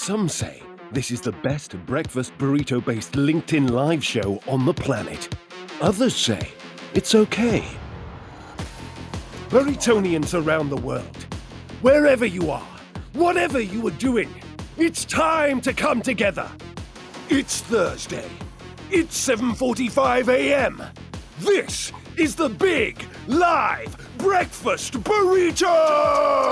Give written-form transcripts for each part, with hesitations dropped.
Some say this is the best breakfast burrito-based LinkedIn live show on the planet. Others say it's okay. Burritonians around the world, wherever you are, whatever you are doing, it's time to come together. It's Thursday. It's 7:45 a.m. This is the big live breakfast burrito!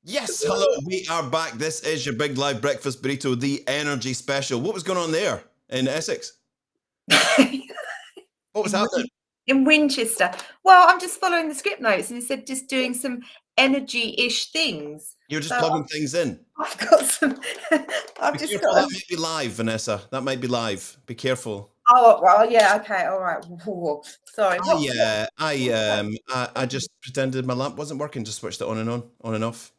Yes, hello, we are back. This is your big live breakfast burrito, the energy special. What was going on there in Essex? What was happening? In Winchester. Well, I'm just following the script notes, and it said just doing some energy-ish things. You're just plugging things in. I've got some. I've Be just careful, got. that might be live, Vanessa. That might be live. Be careful. Oh well, yeah, okay, all right. Whoa. Sorry. I just pretended my lamp wasn't working. Just switched it on and off.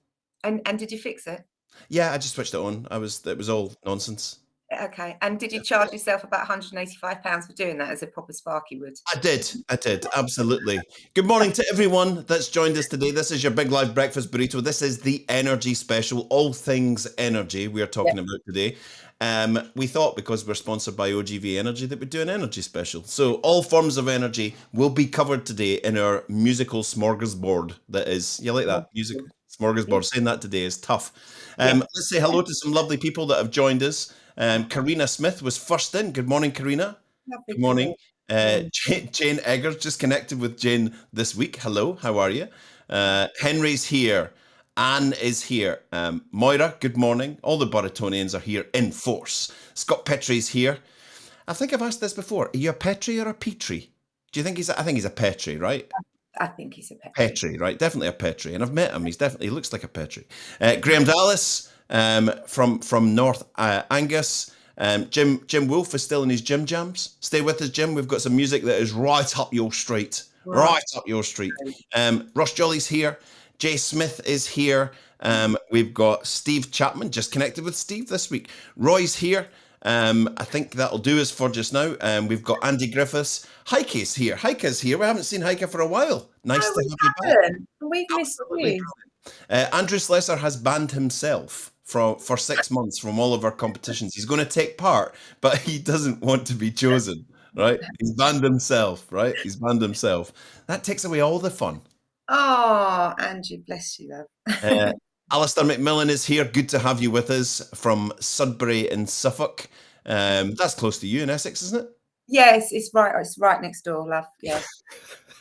And did you fix it? Yeah, I just switched it on. It was all nonsense. Okay. And did you charge yourself about £185 for doing that, as a proper Sparky would? I did, absolutely. Good morning to everyone that's joined us today. This is your big live breakfast burrito. This is the energy special, all things energy we are talking about today. We thought, because we're sponsored by OGV Energy, that we'd do an energy special. So all forms of energy will be covered today in our musical smorgasbord. That is, you like that? Music smorgasbord. Saying that today is tough. Let's say hello to some lovely people that have joined us. Karina Smith was first in. Good morning, Karina. Good morning. Jane Eggers just connected with Jane this week. Hello, how are you? Henry's here. Anne is here. Moira, good morning. All the Burritonians are here in force. Scott Petrie's here. I think I've asked this before. Are you a Petrie or a Petrie? Do you think I think he's a Petrie, right? I think he's a Petrie. Petrie, right? Definitely a Petrie. And I've met him. He looks like a Petrie. Graham Dallas from North Angus. Jim Wolfe is still in his Jim Jams. Stay with us, Jim. We've got some music that is right up your street. Right up your street. Ross Jolly's here. Jay Smith is here. We've got Steve Chapman, just connected with Steve this week. Roy's here. I think that'll do us for just now. We've got Andy Griffiths. Heike's here. Heike's here. We haven't seen Heike for a while. Nice to have you back. We've missed you. Andrew Slessor has banned himself for 6 months from all of our competitions. He's going to take part, but he doesn't want to be chosen, right? He's banned himself, right? He's banned himself. That takes away all the fun. Oh, Andrew, bless you, love. Alistair McMillan is here. Good to have you with us from Sudbury in Suffolk. That's close to you in Essex, isn't it? Yes, it's right. It's right next door, love. Yes.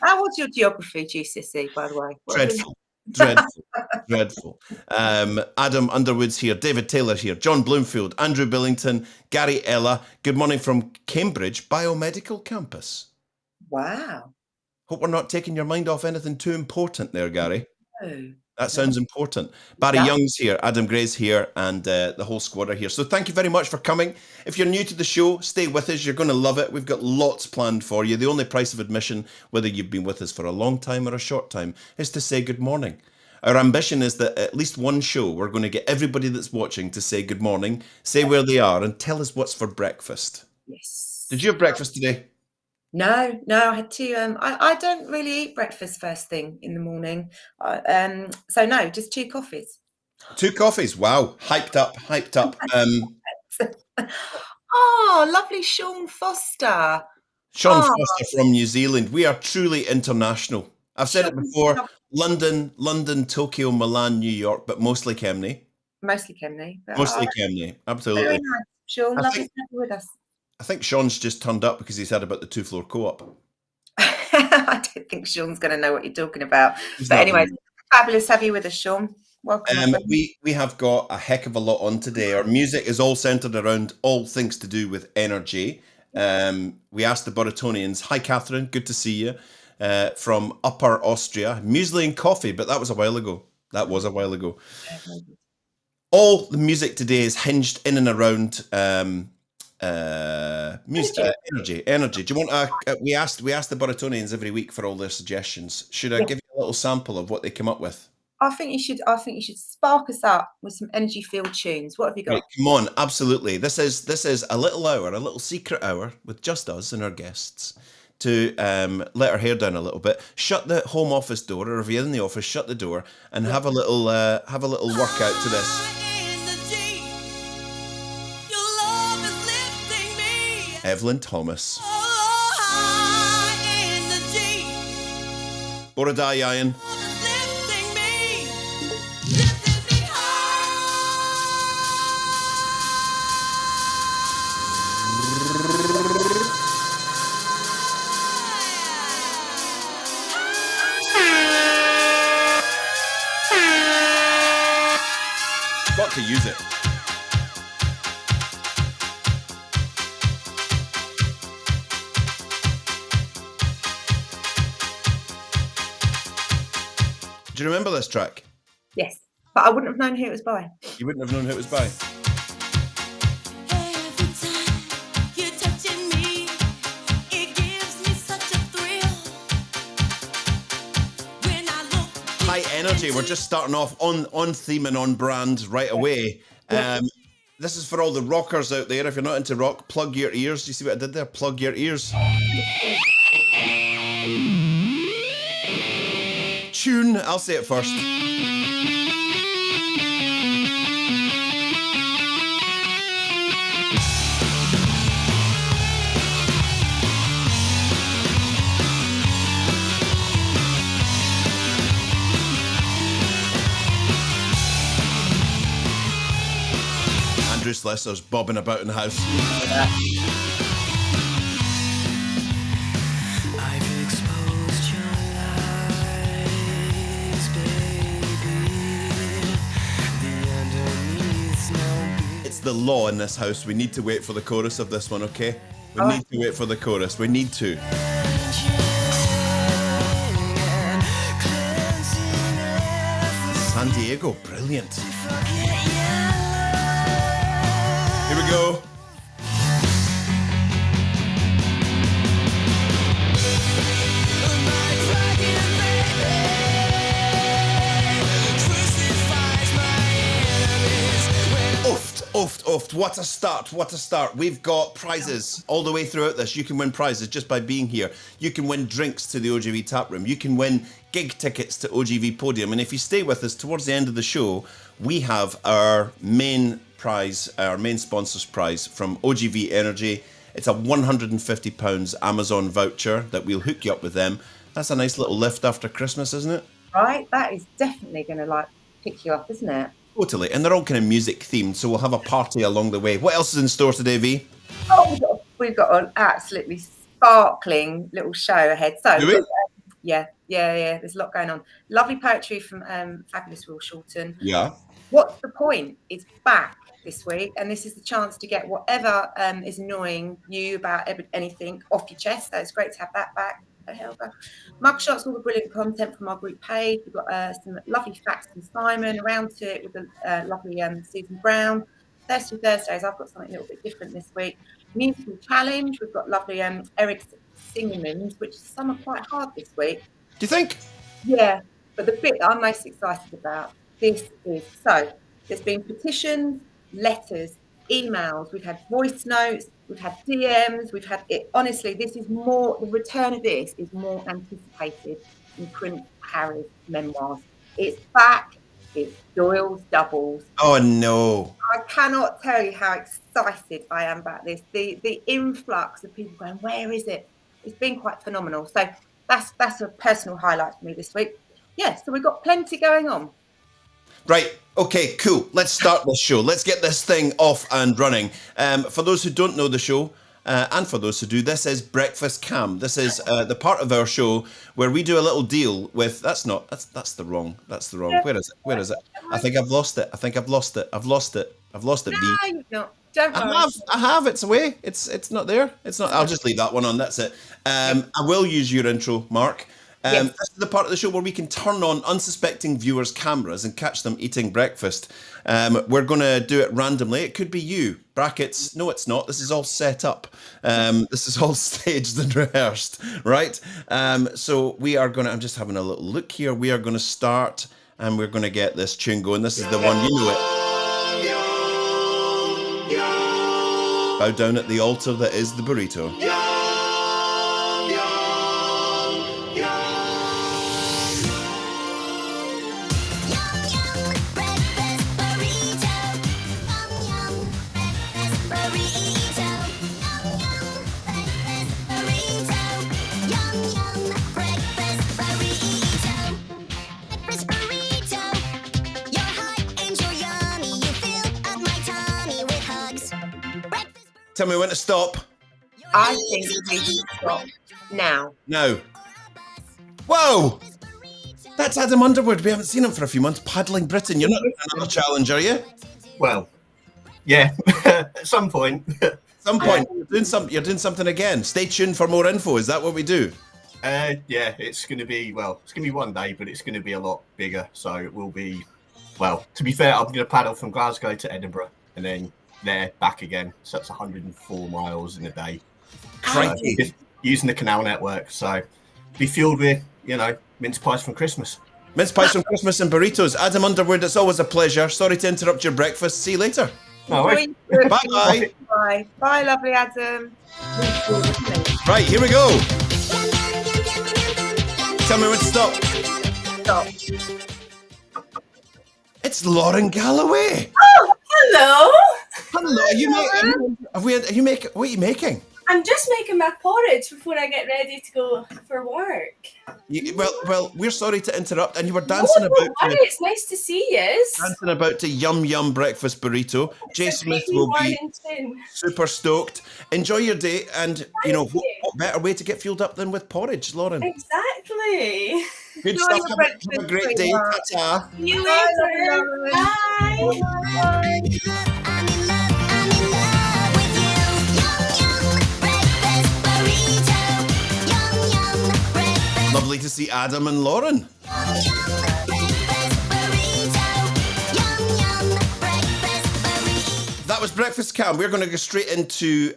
How was your geography, GCSE, by the way? Dreadful. Adam Underwood's here. David Taylor's here. John Bloomfield. Andrew Billington. Gary Ella. Good morning from Cambridge Biomedical Campus. Wow. Hope we're not taking your mind off anything too important there, Gary. No. That sounds important. Barry Young's here, Adam Gray's here, and the whole squad are here. So thank you very much for coming. If you're new to the show, stay with us. You're going to love it. We've got lots planned for you. The only price of admission, whether you've been with us for a long time or a short time, is to say good morning. Our ambition is that at least one show, we're going to get everybody that's watching to say good morning, say where they are, and tell us what's for breakfast. Yes. Did you have breakfast today? No, I had to. I don't really eat breakfast first thing in the morning. So no, just 2 coffees. 2 coffees. Wow, hyped up. Oh, lovely Sean Foster. Sean Foster from New Zealand. We are truly international. I've said it before. London, Tokyo, Milan, New York, but mostly Kemney. Mostly Kemney. Kemney. Absolutely. Very nice, Sean. Lovely to have you with us. I think Sean's just turned up because he's heard about the 2-floor co-op. I don't think Sean's going to know what you're talking about. But anyway, fabulous to have you with us, Sean. Welcome. We have got a heck of a lot on today. Our music is all centred around all things to do with energy. We asked the Burritonians. Hi, Catherine. Good to see you. From Upper Austria. Muesli and coffee, but that was a while ago. All the music today is hinged in and around Energy. Do you want we asked the Baritonians every week for all their suggestions. Should I give you a little sample of what they came up with? I think you should spark us up with some energy filled tunes. What have you got? Right, come on, absolutely. This is a little hour, a little secret hour with just us and our guests to let our hair down a little bit. Shut the home office door, or if you're in the office, shut the door and have a little workout to this. Evelyn Thomas. Bora Ian. Got to use it. Do you remember this track? Yes, but I wouldn't have known who it was by. You wouldn't have known who it was by. High energy. We're just starting off on theme and on brand right away. This is for all the rockers out there. If you're not into rock, plug your ears. Do you see what I did there? Plug your ears. Tune. I'll say it first. Leicester's bobbing about in the house. I've exposed your lies, baby. It's the law in this house. We need to wait for the chorus of this one, okay? We need to wait for the chorus. We need to. San Diego, brilliant. Here we go. Oft. What a start. We've got prizes all the way throughout this. You can win prizes just by being here. You can win drinks to the OGV tap room. You can win gig tickets to OGV Podium. And if you stay with us towards the end of the show, we have our main prize, our main sponsor's prize from OGV Energy. It's a £150 Amazon voucher that we'll hook you up with them. That's a nice little lift after Christmas, isn't it? Right, that is definitely going to pick you up, isn't it? Totally, and they're all kind of music themed, so we'll have a party along the way. What else is in store today, V? Oh, we've got an absolutely sparkling little show ahead. So, do we? Yeah. There's a lot going on. Lovely poetry from fabulous Will Shorten. Yeah. What's the point? It's back this week, and this is the chance to get whatever is annoying you about anything off your chest. So it's great to have that back. Helga. Mugshots, all the brilliant content from our group page. We've got some lovely facts from Simon around to it with the lovely Susan Brown. Thursdays, I've got something a little bit different this week. Musical challenge, we've got lovely Eric Singerman's, which some are quite hard this week. Do you think? Yeah, but the bit that I'm most excited about, this is, so there's been petitions, letters, emails, we've had voice notes, we've had DMs, we've had it. Honestly, this is more, the return of this is more anticipated than Prince Harry's memoirs. It's back, it's Doyle's Doubles. Oh no. I cannot tell you how excited I am about this. The influx of people going, where is it? It's been quite phenomenal. So that's a personal highlight for me this week. Yeah, so we've got plenty going on. Right, okay, cool. Let's start this show. Let's get this thing off and running. For those who don't know the show, and for those who do, this is Breakfast Cam. This is the part of our show where we do a little deal with, that's the wrong. Where is it? I think I've lost it. I've lost it, No, you've not. Don't worry. I have, it's away. It's not there. It's not, I'll just leave that one on, that's it. I will use your intro, Mark. Yes. This is the part of the show where we can turn on unsuspecting viewers' cameras and catch them eating breakfast. We're going to do it randomly. It could be you. Brackets. No, it's not. This is all set up. This is all staged and rehearsed, right? So we are going to, I'm just having a little look here. We are going to start and we're going to get this tune going. This is the one, you know it. Bow down at the altar that is the burrito. Tell me when to stop. I think we can stop now. No. Whoa! That's Adam Underwood. We haven't seen him for a few months. Paddling Britain. You're not another challenge, are you? Well, yeah. At some point. Some point. You're doing something again. Stay tuned for more info. Is that what we do? Yeah, it's going to be, one day, but it's going to be a lot bigger. So it will be, to be fair, I'm going to paddle from Glasgow to Edinburgh and then there back again. So that's 104 miles in a day. Crikey. Using the canal network. So be fueled with, mince pies from Christmas. Mince pies from Christmas and burritos. Adam Underwood, it's always a pleasure. Sorry to interrupt your breakfast. See you later. No worries. Bye-bye. Bye. Bye, lovely Adam. Right, here we go. Tell me when to stop. Stop. It's Lauren Galloway. Oh, hello. Hello. Are you making? What are you making? I'm just making my porridge before I get ready to go for work. Well, we're sorry to interrupt, and you were dancing about. It's nice to see you. Dancing about to yum breakfast burrito. Jay Smith will be super stoked. Enjoy your day, and what better way to get fueled up than with porridge, Lauren? Exactly. Good Enjoy stuff. your Have breakfast, a great day. sweetheart. Ta-ta. See you Bye, later. Lauren. Bye. Lovely to see Adam and Lauren. That was Breakfast Cam. We're going to go straight into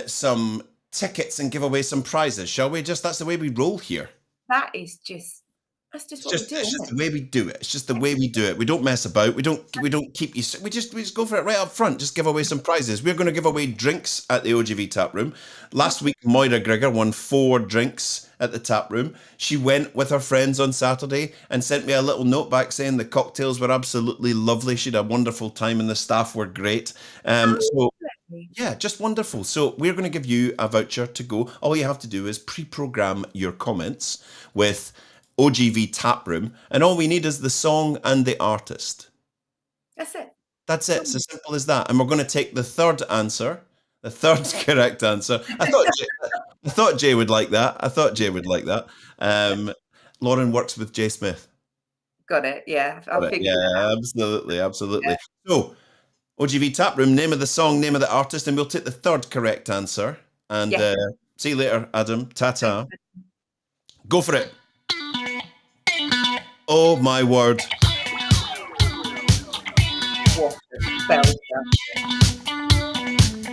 some tickets and give away some prizes, shall we? That's the way we roll here. That's just what we do. It's just the way we do it. It's just the way we do it. We don't mess about. We don't keep you. We just go for it right up front. Just give away some prizes. We're going to give away drinks at the OGV tap room. Last week, Moira Grigger won 4 drinks at the tap room. She went with her friends on Saturday and sent me a little note back saying the cocktails were absolutely lovely. She had a wonderful time and the staff were great. Yeah, just wonderful. So we're going to give you a voucher to go. All you have to do is pre-program your comments with OGV Tap Room, and all we need is the song and the artist. That's it. That's it. It's as simple as that. And we're going to take the third answer, the third correct answer. I thought Jay would like that. Lauren works with Jay Smith. Got it. Yeah, I'll figure Yeah, it out. absolutely. Yeah. So, OGV Tap Room, name of the song, name of the artist, and we'll take the third correct answer. And see you later, Adam. Ta-ta. Go for it. Oh my word. What a belter.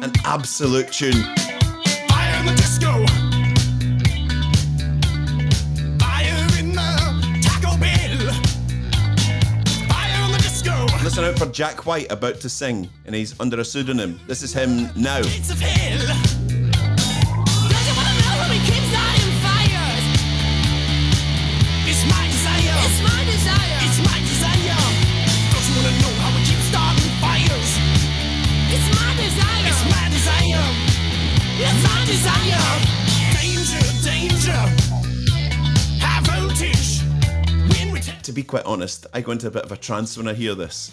An absolute tune. Fire in the disco. Fire in the Taco Bell. Fire in the disco. Listen out for Jack White about to sing, and he's under a pseudonym. This is him now. It's of hell. To be quite honest, I go into a bit of a trance when I hear this.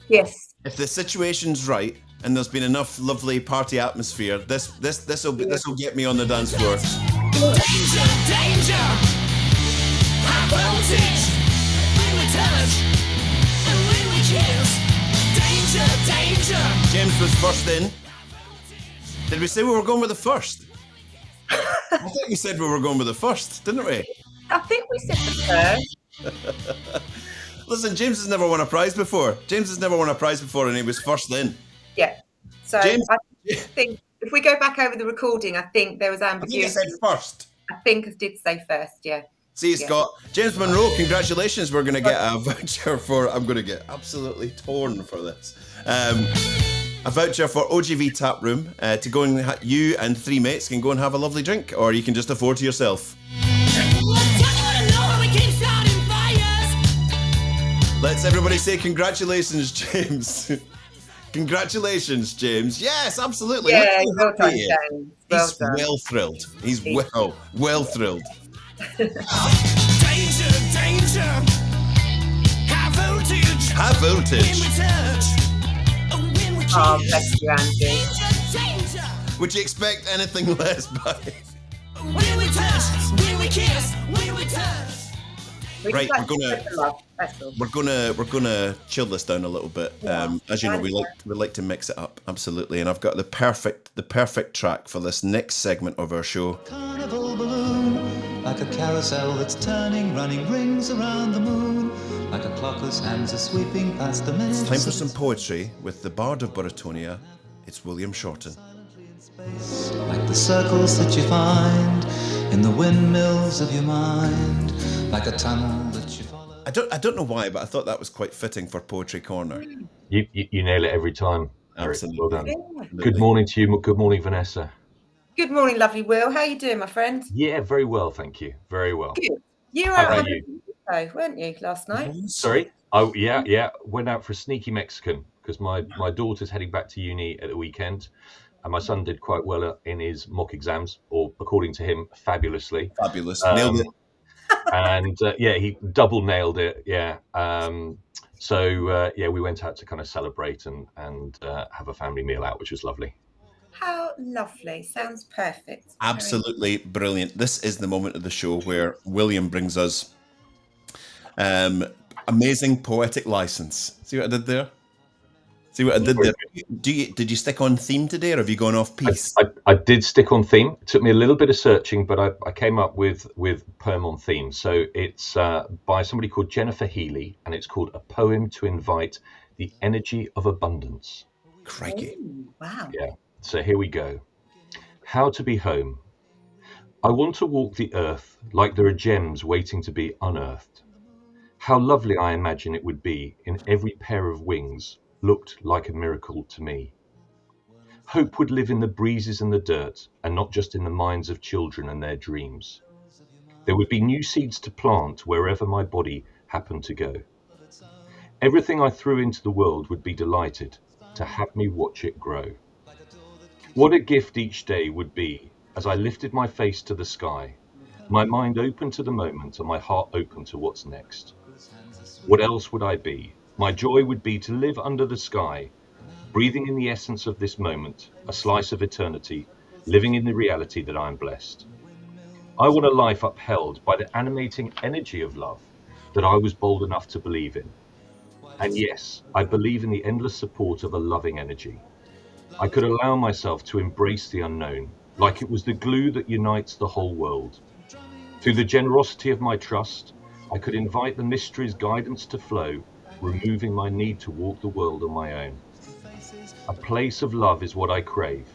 Yes. If the situation's right and there's been enough lovely party atmosphere, this'll get me on the dance floor. Danger, danger, high voltage. When we touch and when we kiss. Danger, danger. James was first in. Did we say we were going with the first? I think we said we were going with the first, didn't we? I think we said the first. Listen, James has never won a prize before. And he was first in. Yeah. So James- I think if we go back over the recording, I think there was I think he ambiguity. said first. I think I did say first, yeah. See, Yeah. Scott. James Monroe, congratulations. We're going to get a voucher for... I'm going to get absolutely torn for this. A voucher for OGV Tap Room to go and... you and 3 mates can go and have a lovely drink, or you can just afford to yourself. Let's everybody say congratulations, James. Congratulations, James. Yes, absolutely. Yeah, Look well how done, happy he is. James. Well He's done. well thrilled. He's well thrilled. Danger, danger, high voltage. When we touch, when we Oh, kiss. bless you, Andy. Danger, Would you expect anything less, buddy? when we touch, when we kiss, when we touch. We Right, just like we're to gonna- spread the love, that's all. We're gonna chill this down a little bit. As you know, we like to mix it up, absolutely. And I've got the perfect track for this next segment of our show. Carnival balloon, like a carousel that's turning, running rings around the moon, like a clock whose hands are sweeping past the minutes. Time for some poetry with the Bard of Burritonia. It's William Shorten. Like the circles that you find in the windmills of your mind, like a tunnel that you follow. I don't know why, but I thought that was quite fitting for Poetry Corner. You nail it every time, Eric. Absolutely. Well done. Yeah. Good morning to you. Good morning, Vanessa. Good morning, lovely Will. How you doing, my friend? Yeah, very well, thank you. Very well. Good. You were How out about having a Burrito, weren't you, last night? Sorry? Oh, yeah. Went out for a sneaky Mexican because my daughter's heading back to uni at the weekend. And my son did quite well in his mock exams, or according to him, fabulously. Fabulous. Nailed it. And he double nailed it. Yeah. We went out to kind of celebrate and have a family meal out, which was lovely. How lovely. Sounds perfect. Absolutely brilliant. This is the moment of the show where William brings us amazing poetic license. See what I did there? Did you stick on theme today, or have you gone off piece? I did stick on theme. It took me a little bit of searching, but I came up with poem on theme. So it's by somebody called Jennifer Healy, and it's called A Poem to Invite the Energy of Abundance. Crikey. Ooh, wow. Yeah. So here we go. How to be home. I want to walk the earth like there are gems waiting to be unearthed. How lovely I imagine it would be in every pair of wings looked like a miracle to me. Hope would live in the breezes and the dirt, and not just in the minds of children and their dreams. There would be new seeds to plant wherever my body happened to go. Everything I threw into the world would be delighted to have me watch it grow. What a gift each day would be as I lifted my face to the sky, my mind open to the moment and my heart open to what's next. What else would I be? My joy would be to live under the sky, breathing in the essence of this moment, a slice of eternity, living in the reality that I am blessed. I want a life upheld by the animating energy of love that I was bold enough to believe in. And yes, I believe in the endless support of a loving energy. I could allow myself to embrace the unknown, like it was the glue that unites the whole world. Through the generosity of my trust, I could invite the mystery's guidance to flow, removing my need to walk the world on my own. A place of love is what I crave.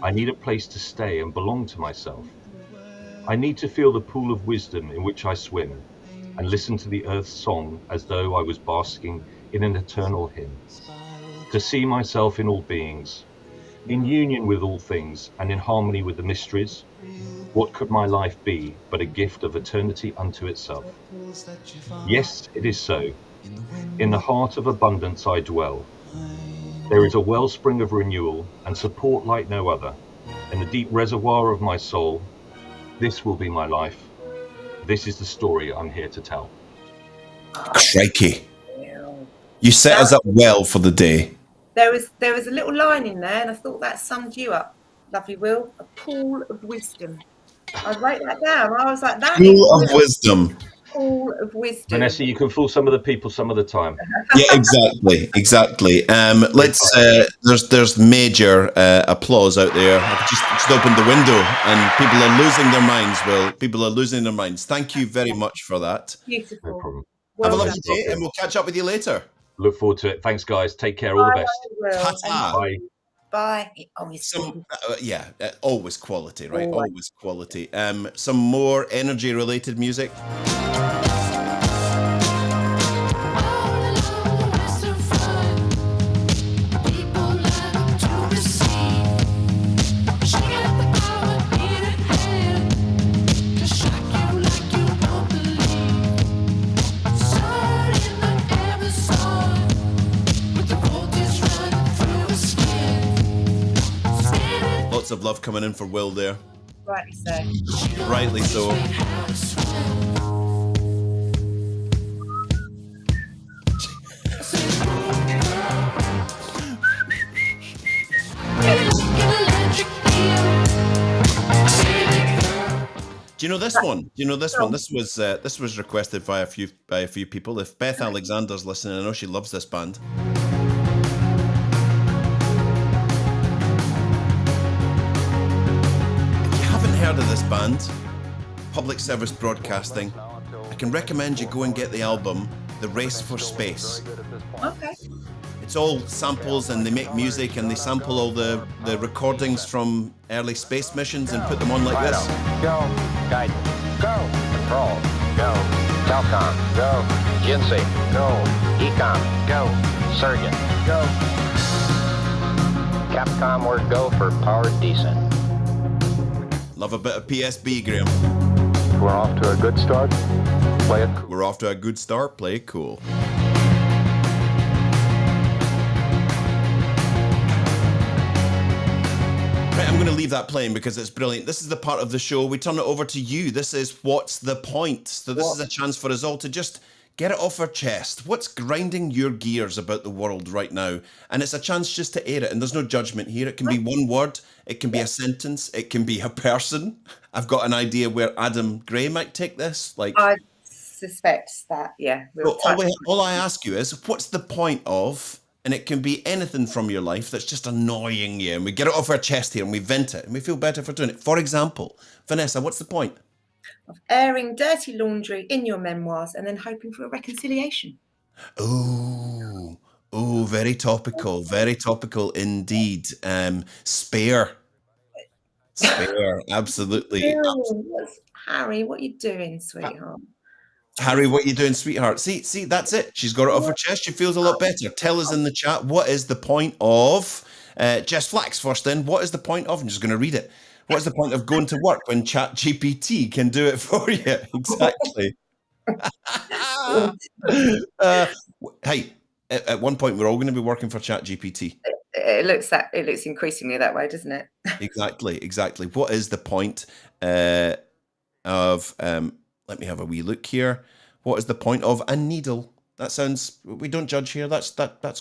I need a place to stay and belong to myself. I need to feel the pool of wisdom in which I swim and listen to the earth's song as though I was basking in an eternal hymn. To see myself in all beings, in union with all things and in harmony with the mysteries, what could my life be but a gift of eternity unto itself? Yes, it is so. In the heart of abundance I dwell. There is a wellspring of renewal and support like no other. In the deep reservoir of my soul, this will be my life. This is the story I'm here to tell. Crikey. You set us up well for the day. There was a little line in there, and I thought that summed you up, lovely Will. A pool of wisdom. I wrote that down. I was like, that Pool of is wisdom. pool of wisdom. Vanessa, you can fool some of the people some of the time. Yeah, exactly. there's major applause out there. I've just opened the window, and people are losing their minds. Will, people are losing their minds. Thank you very much for that. Beautiful. No problem. Well Have a done. lovely day, and we'll catch up with you later. Look forward to it. Thanks, guys. Take care. All the best. Will. Ta-ta. Bye. Bye. Always Always quality, right? Always. Always quality. Some more energy-related music. Lots of love coming in for Will there. Rightly so. Rightly so. Do you know this one? Do you know this one? This was requested by a few people. If Beth Alexander's listening, I know she loves this band. Heard of this band, Public Service Broadcasting, I can recommend you go and get the album The Race for Space. Okay. It's all samples, and they make music, and they sample all the recordings from early space missions and put them on like this. Go. Guidance. Go. Control. Go. Telcom. Go. Jinsei. Go. Ecom. Go. Surrogate. Go. Capcom, we're go for powered descent. Love a bit of PSB, Graham. We're off to a good start. Play it cool. We're off to a good start. Play it cool. Right, I'm going to leave that playing because it's brilliant. This is the part of the show we turn it over to you. This is What's the Point? So this is a chance for us all to just get it off our chest. What's grinding your gears about the world right now? And it's a chance just to air it. And there's no judgment here. It can be one word. It can be a sentence. It can be a person. I've got an idea where Adam Gray might take this. Like, I suspect that, yeah. so all I ask you is, what's the point of, and it can be anything from your life that's just annoying you, and we get it off our chest here and we vent it and we feel better for doing it. For example, Vanessa, what's the point? Of airing dirty laundry in your memoirs and then hoping for a reconciliation. Oh, very topical indeed. Spare, absolutely. Harry, what are you doing, sweetheart? Harry, what are you doing, sweetheart? See, that's it. She's got it off her chest. She feels a lot better. Tell us in the chat, what is the point of, Jess Flax first in, what is the point of, I'm just going to read it. What is the point of going to work when ChatGPT can do it for you? Exactly. Hey, at one point, we're all going to be working for ChatGPT. It looks increasingly that way, doesn't it? Exactly. What is the point of... let me have a wee look here. What is the point of a needle? That sounds... We don't judge here. That's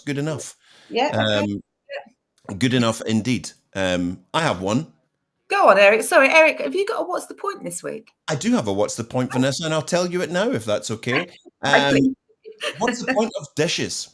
good enough. Yeah. Good enough indeed. I have one. Go on, Eric. Sorry, Eric, have you got a what's the point this week? I do have a what's the point, Vanessa, and I'll tell you it now if that's okay. What's the point of dishes?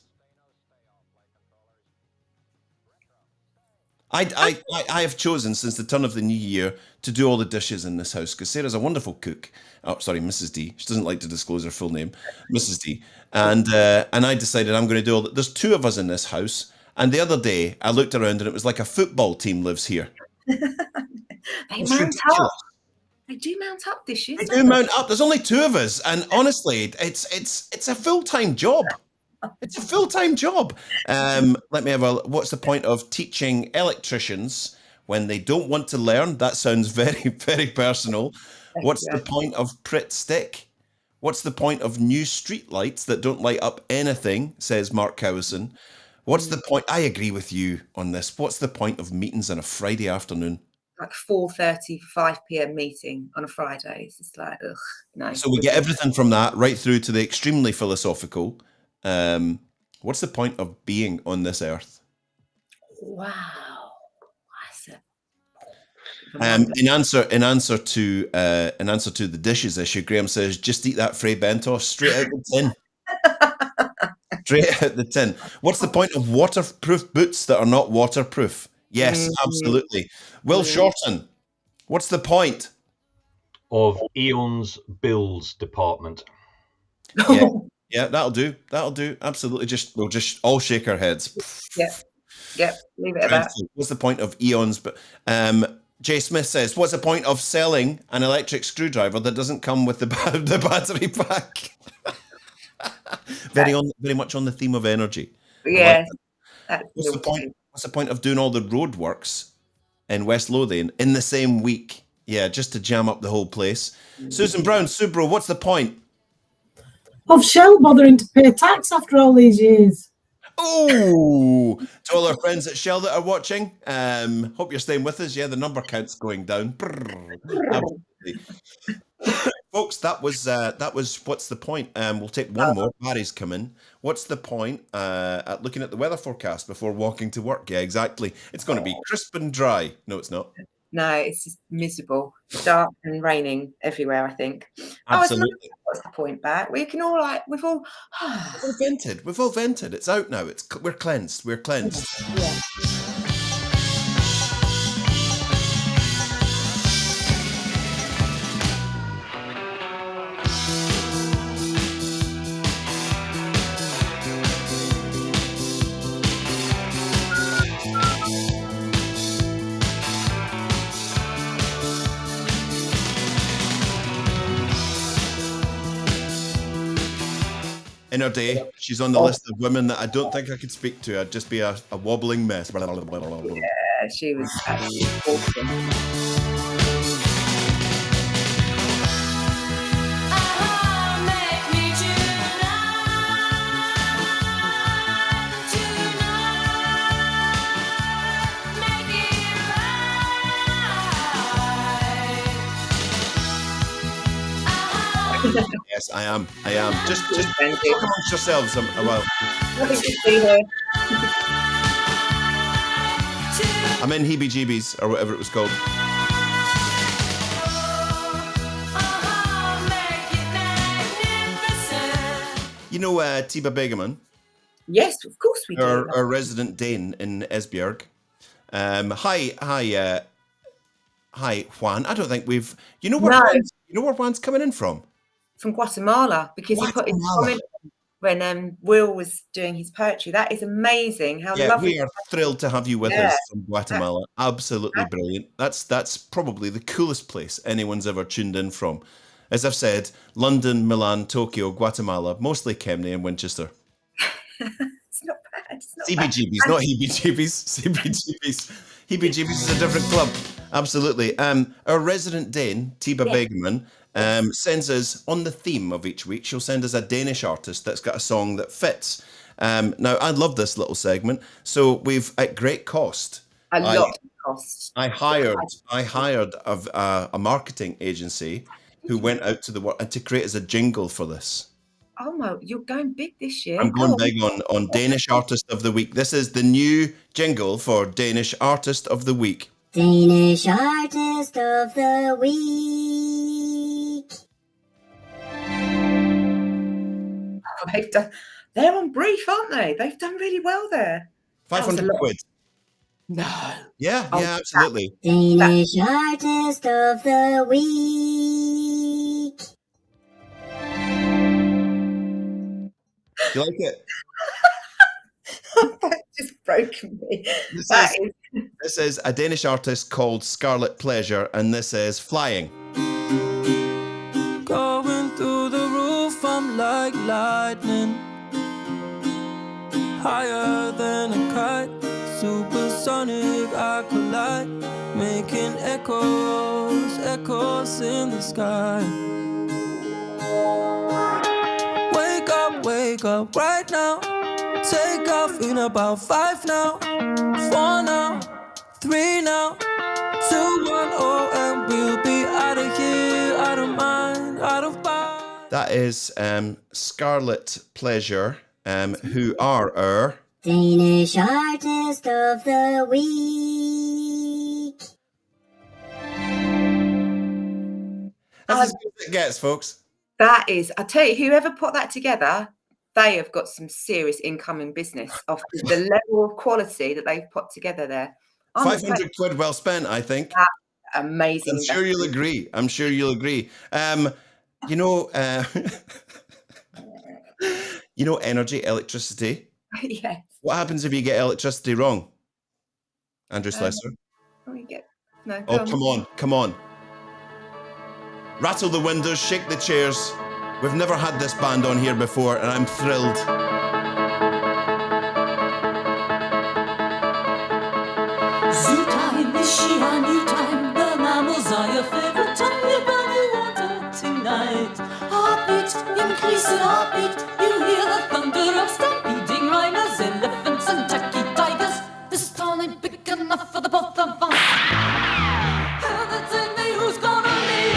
I have chosen since the turn of the new year to do all the dishes in this house because Sarah's a wonderful cook. Oh, sorry, Mrs. D. She doesn't like to disclose her full name, Mrs. D. And I decided I'm going to do all that. There's two of us in this house, and the other day I looked around and it was like a football team lives here. They mount up. They do mount up dishes. They do mount up. There's only two of us, and honestly, it's a full-time job. It's a full-time job. Let me have a. What's the point of teaching electricians when they don't want to learn? That sounds very, very personal. What's the point of Pritt Stick? What's the point of new street lights that don't light up anything? Says Mark Cowison. What's the point? I agree with you on this. What's the point of meetings on a Friday afternoon? Like 4:30, 5 p.m. meeting on a Friday. It's just like, ugh, no. So we get everything from that right through to the extremely philosophical. What's the point of being on this earth? Wow. In answer to the dishes issue, Graham says, just eat that Frey Bentos straight out the tin. Straight out the tin. What's the point of waterproof boots that are not waterproof? Yes, absolutely. Will Shorten, what's the point? Of Eon's Bills Department. Yeah, yeah, that'll do. That'll do. Absolutely. We'll just all shake our heads. Yep. Leave it at that. What's the point of Eons? But Jay Smith says, "What's the point of selling an electric screwdriver that doesn't come with the battery pack?" Very much on the theme of energy. Yeah. What's the point? What's the point of doing all the roadworks in West Lothian in the same week? Yeah, just to jam up the whole place. Susan Brown, Subro, what's the point? Of Shell bothering to pay tax after all these years. Oh, to all our friends at Shell that are watching, hope you're staying with us. Yeah, the number count's going down. Absolutely. Folks, that was what's the point? We'll take one more. Barry's come in. What's the point at looking at the weather forecast before walking to work? Yeah, exactly. It's going to be crisp and dry. No, it's not. No, it's just miserable, dark and raining everywhere. I think. Absolutely. What's the point, Bat? We can all we've all vented. We've all vented. It's out now. We're cleansed. We're cleansed. Yeah. In her day, she's on the list of women that I don't think I could speak to. I'd just be a wobbling mess. Yeah, she was absolutely awesome. Yes, I am. Just talk amongst yourselves a while. I'm in heebie-jeebies, or whatever it was called. You know Tiba Begeman? Yes, of course we do. Our resident Dane in Esbjerg. Hi, Juan. I don't think we've... You know where Juan's coming in from? From Guatemala, because he put his comment when Will was doing his poetry. That is amazing. How lovely. We are thrilled to have you with us from Guatemala. Absolutely brilliant. That's probably the coolest place anyone's ever tuned in from. As I've said, London, Milan, Tokyo, Guatemala, mostly Kemney and Winchester. It's not bad. CBGBs, not heebie-jeebies. CBGBs. Heebie-jeebies is a different club. Absolutely. Our resident Dane, Tiba Begeman, sends us, on the theme of each week, she'll send us a Danish artist that's got a song that fits. Now, I love this little segment. So we've, at great cost... A lot of cost. I hired a marketing agency who went out to the world and to create as a jingle for this. Oh my, you're going big this year. I'm going big on Danish Artist of the Week. This is the new jingle for Danish Artist of the Week. Danish Artist of the Week. Oh, they're on brief, aren't they? They've done really well there. 500 quid. No. Yeah, absolutely. Danish Artist of the Week. Do you like it? That just broken me. This is a Danish artist called Scarlet Pleasure, and this is Flying. Going through the roof, I'm like lightning. Higher than a kite, supersonic, I collide. Making echoes in the sky. Wake up right now. Take off in about 5 now, 4 now, 3 now, 2, 1, oh, and we'll be out of here, out of mind, out of bounds. That is Scarlet Pleasure, who are our Danish Artist of the Week. That's as good as it gets, folks. That is, I tell you, whoever put that together, they have got some serious incoming business off the level of quality that they've put together there. 500 quid well spent, I think. Amazing. I'm sure you'll agree. I'm sure you'll agree. You know, energy, electricity. Yes. What happens if you get electricity wrong? Andrew Leicester. Come on. Rattle the windows, shake the chairs. We've never had this band on here before, and I'm thrilled. Zoo time, is she a new time? The mammals are your favorite time. You're running water tonight. Heartbeat, increasing heartbeat. You hear the thunder of stampeding rhinos, elephants and Jackie tigers. This town ain't big enough for the both of us. Heather, tell me who's gonna lead.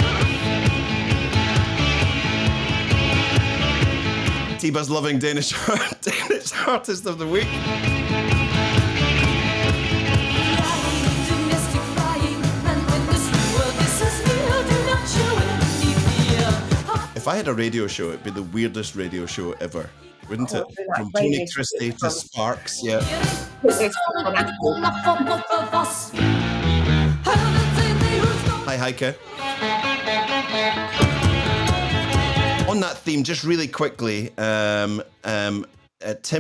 T-Buzz loving Danish artist of the week. If I had a radio show, it'd be the weirdest radio show ever, wouldn't it? From Tony Christie to Sparks, yeah. Hi, Heike. On that theme, just really quickly, Tim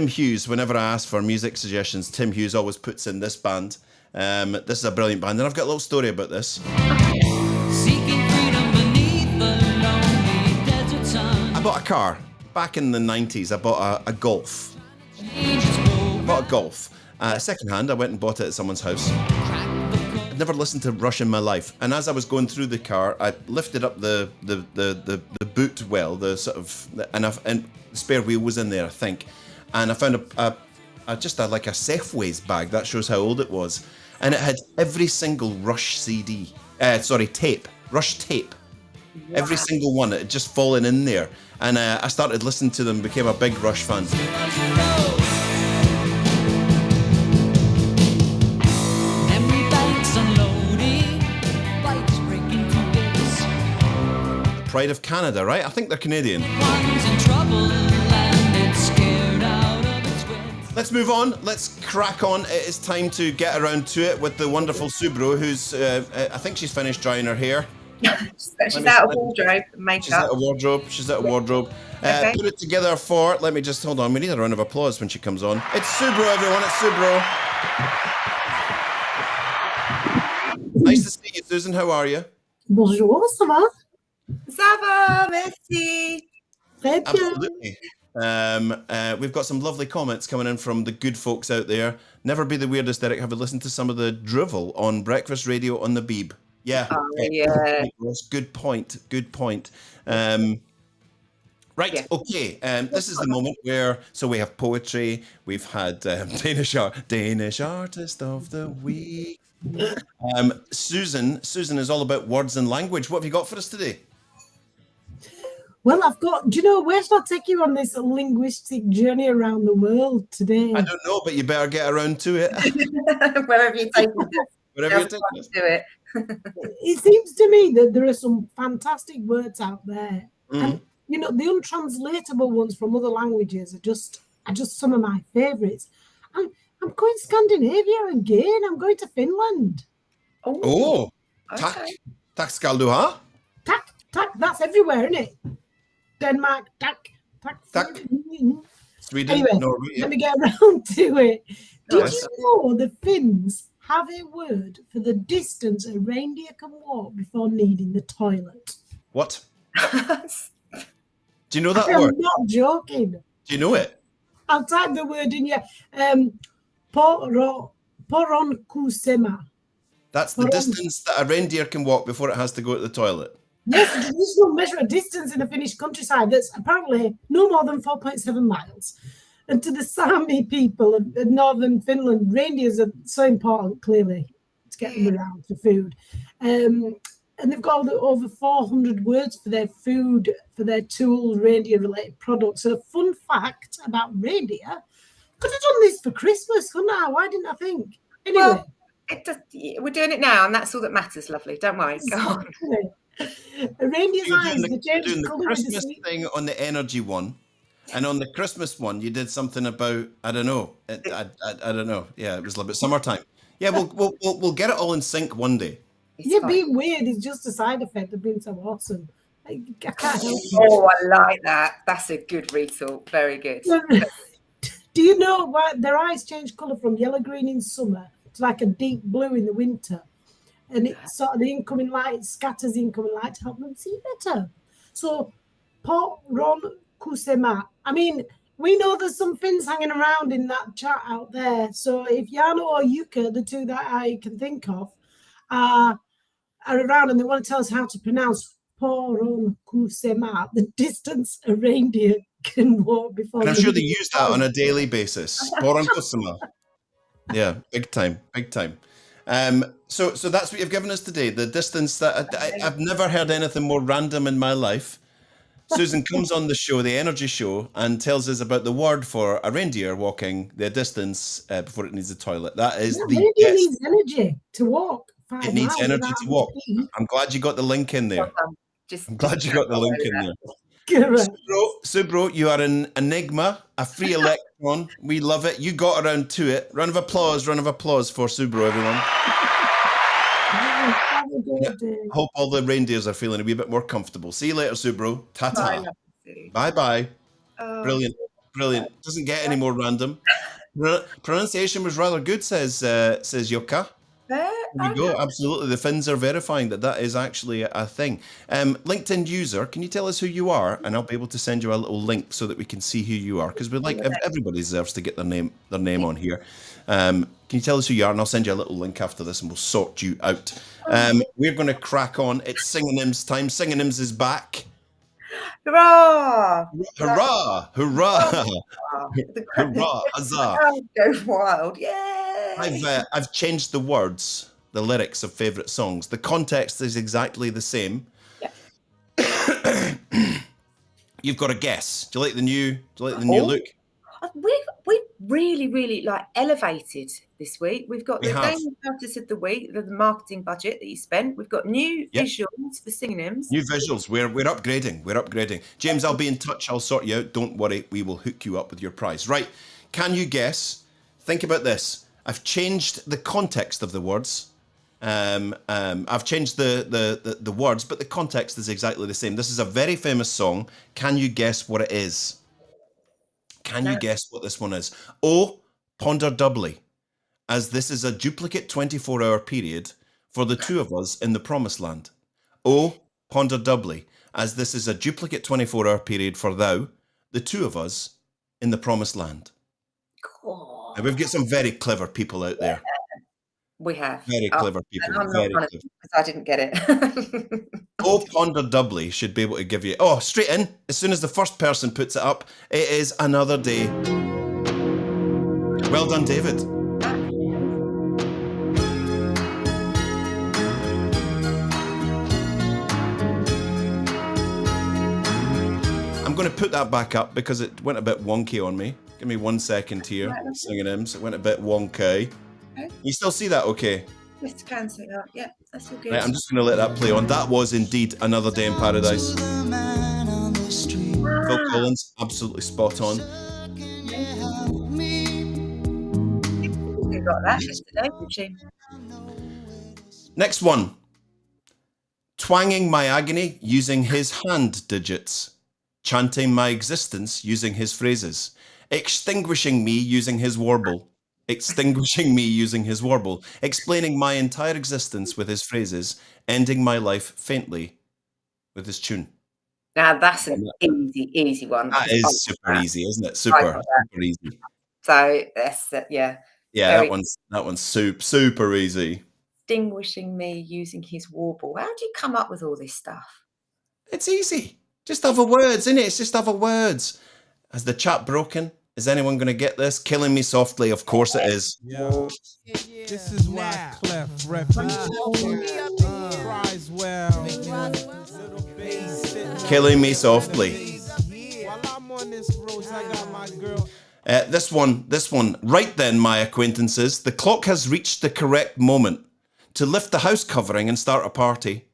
Hughes, whenever I ask for music suggestions, Tim Hughes always puts in this band. This is a brilliant band, and I've got a little story about this. I bought a car. Back in the 90s, I bought a Golf. I bought a Golf. Secondhand, I went and bought it at someone's house. I'd never listened to Rush in my life. And as I was going through the car, I lifted up the boot well, the sort of, and the spare wheel was in there, I think. And I found just like a Safeways bag. That shows how old it was. And it had every single Rush CD. Tape. Rush tape. Wow. Every single one. It had just fallen in there. And I started listening to them, became a big Rush fan. Pride of Canada, right? I think they're Canadian. Let's move on. Let's crack on. It is time to get around to it with the wonderful Subro, who's, I think she's finished drying her hair. She's out of wardrobe and makeup. She's out of wardrobe. Okay. Put it together for, let me just, hold on, we need a round of applause when she comes on. It's Subro, everyone, it's Subro. Nice to see you, Susan. How are you? Bonjour, ça va? Ça va, merci. Absolutely. We've got some lovely comments coming in from the good folks out there. Never be the weirdest, Eric. Have you listened to some of the drivel on breakfast radio on the Beeb? Yeah. Yeah. Good point. Right. Yeah. Okay. This is the moment where, so we have poetry. We've had Danish artist of the week. Susan is all about words and language. What have you got for us today? Well, I've got, do you know, where should I take you on this linguistic journey around the world today? I don't know, but you better get around to it. Wherever you take it. Wherever you take it. Do it. It seems to me that there are some fantastic words out there. And, you know, the untranslatable ones from other languages are just some of my favourites. I'm going Scandinavia again. I'm going to Finland. Oh. Okay. Tack skal du ha? Tack, that's everywhere, isn't it? Denmark, tack. Sweden, anyway, Norway. Let me get around to it. Did you know the Finns have a word for the distance a reindeer can walk before needing the toilet? What? Do you know that word? I'm not joking. Do you know it? I'll type the word in here. Poronkusema. That's the distance that a reindeer can walk before it has to go to the toilet. Yes, the traditional measure of distance in the Finnish countryside that's apparently no more than 4.7 miles. And to the Sami people of northern Finland, reindeers are so important, clearly, to get them around for food. And they've got over 400 words for their food, for their tools, reindeer-related products. So a fun fact about reindeer, could have done this for Christmas, couldn't I? Why didn't I think? Anyway. Well, we're doing it now, and that's all that matters, lovely. Don't worry. Go on. A reindeer's eyes, you're doing the Christmas thing on the energy one. And on the Christmas one, you did something about, I don't know. I don't know. Yeah, it was a little bit summertime. Yeah, we'll get it all in sync one day. Yeah, being weird is just a side effect of being so awesome. I can't help it. Oh, I like that. That's a good rethought. Very good. Do you know why their eyes change colour from yellow-green in summer to like a deep blue in the winter? And it's sort of the incoming light scatters the incoming light to help them see better. So, Ron Kusema. I mean, we know there's some Finns hanging around in that chat out there. So if Jano or Yuka, the two that I can think of, are around and they want to tell us how to pronounce Poron Kusema, the distance a reindeer can walk before. And I'm sure they use that on a daily basis. Poron Kusema. Yeah, big time, big time. So that's what you've given us today. The distance that I've never heard anything more random in my life. Susan comes on the show, the energy show, and tells us about the word for a reindeer walking the distance before it needs a toilet. That is the reindeer needs energy to walk. It needs energy to walk. I'm glad you got the link in there. I'm glad you got the link in there. Subro, you are an enigma, a free electron. We love it. You got around to it. Round of applause for Subro, everyone. Hope all the reindeers are feeling a wee bit more comfortable. See you later, Subro. Ta-ta. Bye-bye. Brilliant. Doesn't get any more random. Pronunciation was rather good, says Yoka. There we go. Absolutely. The Finns are verifying that is actually a thing. LinkedIn user, can you tell us who you are? And I'll be able to send you a little link so that we can see who you are. Because everybody deserves to get their name on here. Can you tell us who you are? And I'll send you a little link after this and we'll sort you out. We're going to crack on. It's Sing-a-Nims time. Sing-a-Nims is back. Hurrah! Hurrah! Hurrah! Hurrah! Huzzah! Go wild! Yay! I've changed the words, the lyrics of favourite songs. The context is exactly the same. Yeah. You've got to guess. Do you like the new look? We've really like elevated this week. We've got the Game Artist of the Week, the marketing budget that you spent. We've got new visuals for Sing-a-Nims. New visuals. We're upgrading. We're upgrading. James, I'll be in touch. I'll sort you out. Don't worry. We will hook you up with your prize. Right. Can you guess? Think about this. I've changed the context of the words. I've changed the words, but the context is exactly the same. This is a very famous song. Can you guess what it is? Can you guess what this one is? Oh, ponder doubly, as this is a duplicate 24-hour period for the two of us in the promised land. Oh, ponder doubly, as this is a duplicate 24-hour period for thou, the two of us in the promised land. Cool. And we've got some very clever people out there. We have. Very clever people. I'm not one of them because I didn't get it. Oh, ponder doubly should be able to give you... Oh, straight in. As soon as the first person puts it up, it is another day. Well done, David. I'm going to put that back up because it went a bit wonky on me. Give me 1 second here. Sing-a-Nims. It went a bit wonky. Okay. You still see that okay? Yes, can see that. Yeah, that's all good. Right, I'm just going to let that play on. That was indeed Another Day in Paradise. Phil Collins, absolutely spot on. We got that yesterday, didn't she? Next one. Twanging my agony using his hand digits. Chanting my existence using his phrases. Extinguishing me using his warble. Extinguishing me using his warble, explaining my entire existence with his phrases, ending my life faintly with his tune. Now that's an easy one. That is super easy, isn't it? Super easy. So that's yeah. Yeah, that one's super easy. Extinguishing me using his warble. How do you come up with all this stuff? It's easy. Just other words, isn't it? It's just other words. Has the chat broken? Is anyone going to get this? Killing Me Softly, of course it is. Yo, this is why Clef cries well. Killing Me Softly. While I'm on this road, I got my girl. This one. Right then, my acquaintances, the clock has reached the correct moment to lift the house covering and start a party.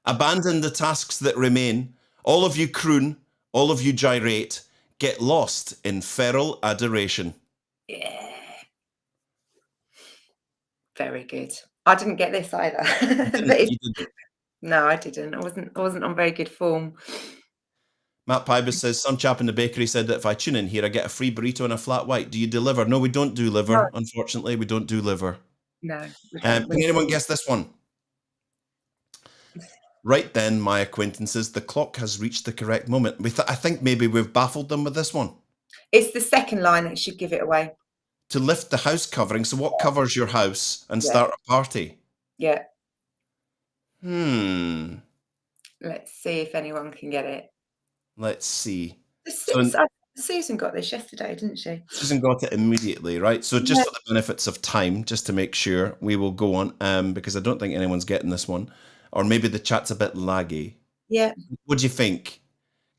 Abandon the tasks that remain. All of you croon, all of you gyrate. Get lost in feral adoration. Yeah. Very good. I didn't get this either. You didn't. No, I didn't. I wasn't on very good form. Matt Pybus says, some chap in the bakery said that if I tune in here, I get a free burrito and a flat white. Do you deliver? No, we don't do liver. No. Unfortunately, we don't do liver. No. Can anyone guess this one? Right then, my acquaintances, the clock has reached the correct moment. I think maybe we've baffled them with this one. It's the second line that should give it away. To lift the house covering. So what covers your house and start a party? Yeah. Let's see if anyone can get it. Let's see. Susan got this yesterday, didn't she? Susan got it immediately, right? So just for the benefits of time, just to make sure, we will go on, because I don't think anyone's getting this one. Or maybe the chat's a bit laggy. Yeah. What do you think?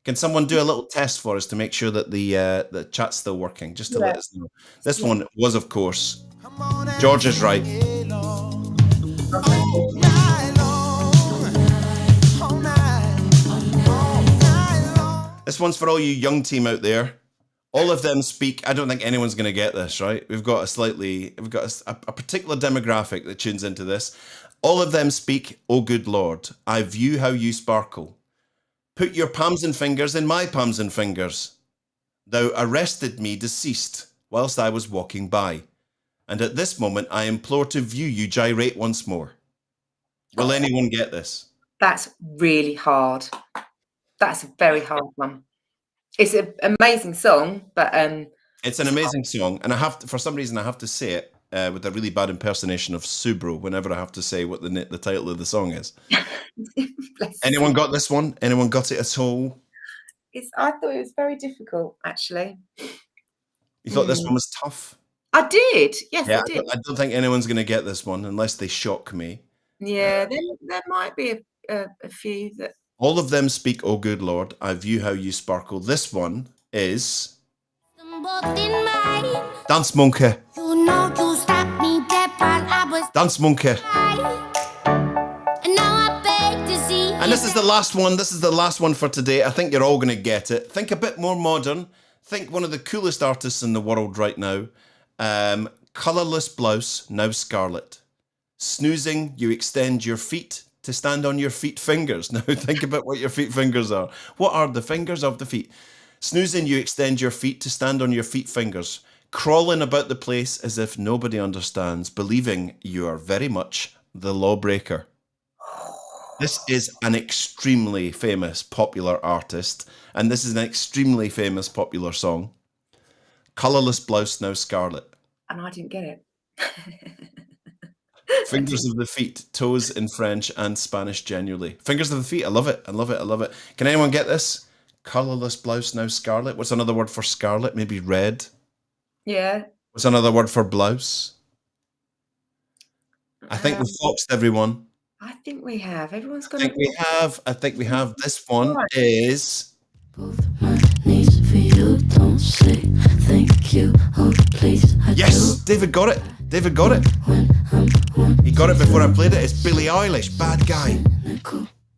Can someone do a little test for us to make sure that the chat's still working, just to let us know? This one was, of course, George is right. This one's for all you young team out there. All of them speak. I don't think anyone's going to get this, right? We've got a particular demographic that tunes into this. All of them speak, "Oh good Lord, I view how you sparkle. Put your palms and fingers in my palms and fingers. Thou arrested me deceased whilst I was walking by. And at this moment I implore to view you gyrate once more." Will anyone get this? That's really hard. That's a very hard one. It's an amazing song, but it's an amazing song, and for some reason I have to say it with a really bad impersonation of Subro whenever I have to say what the title of the song is. Anyone got this one? Anyone got it at all? I thought it was very difficult, actually. You thought this one was tough? I did. Yes, Yeah, I did. I don't think anyone's going to get this one unless they shock me. Yeah, there might be a few that. All of them speak, "Oh good Lord, I view how you sparkle." This one is Dance Monkey. Dance Monkey. And this is the last one. This is the last one for today. I think you're all going to get it. Think a bit more modern. Think one of the coolest artists in the world right now. Colourless blouse, now scarlet. Snoozing, you extend your feet to stand on your feet fingers. Now think about what your feet fingers are. What are the fingers of the feet? Snoozing, you extend your feet to stand on your feet fingers. Crawling about the place as if nobody understands, believing you are very much the lawbreaker. This is an extremely famous, popular artist, and this is an extremely famous, popular song. Colourless blouse, now scarlet. And I didn't get it. Fingers of the feet, toes in French and Spanish genuinely. Fingers of the feet, I love it, I love it, I love it. Can anyone get this? Colourless blouse, now scarlet. What's another word for scarlet? Maybe red? Yeah. What's another word for blouse? I think we've foxed everyone. I think we have. Everyone's got. I think we have. This one is. Yes, David got it. David got it. He got it before I played it. It's Billie Eilish, Bad Guy.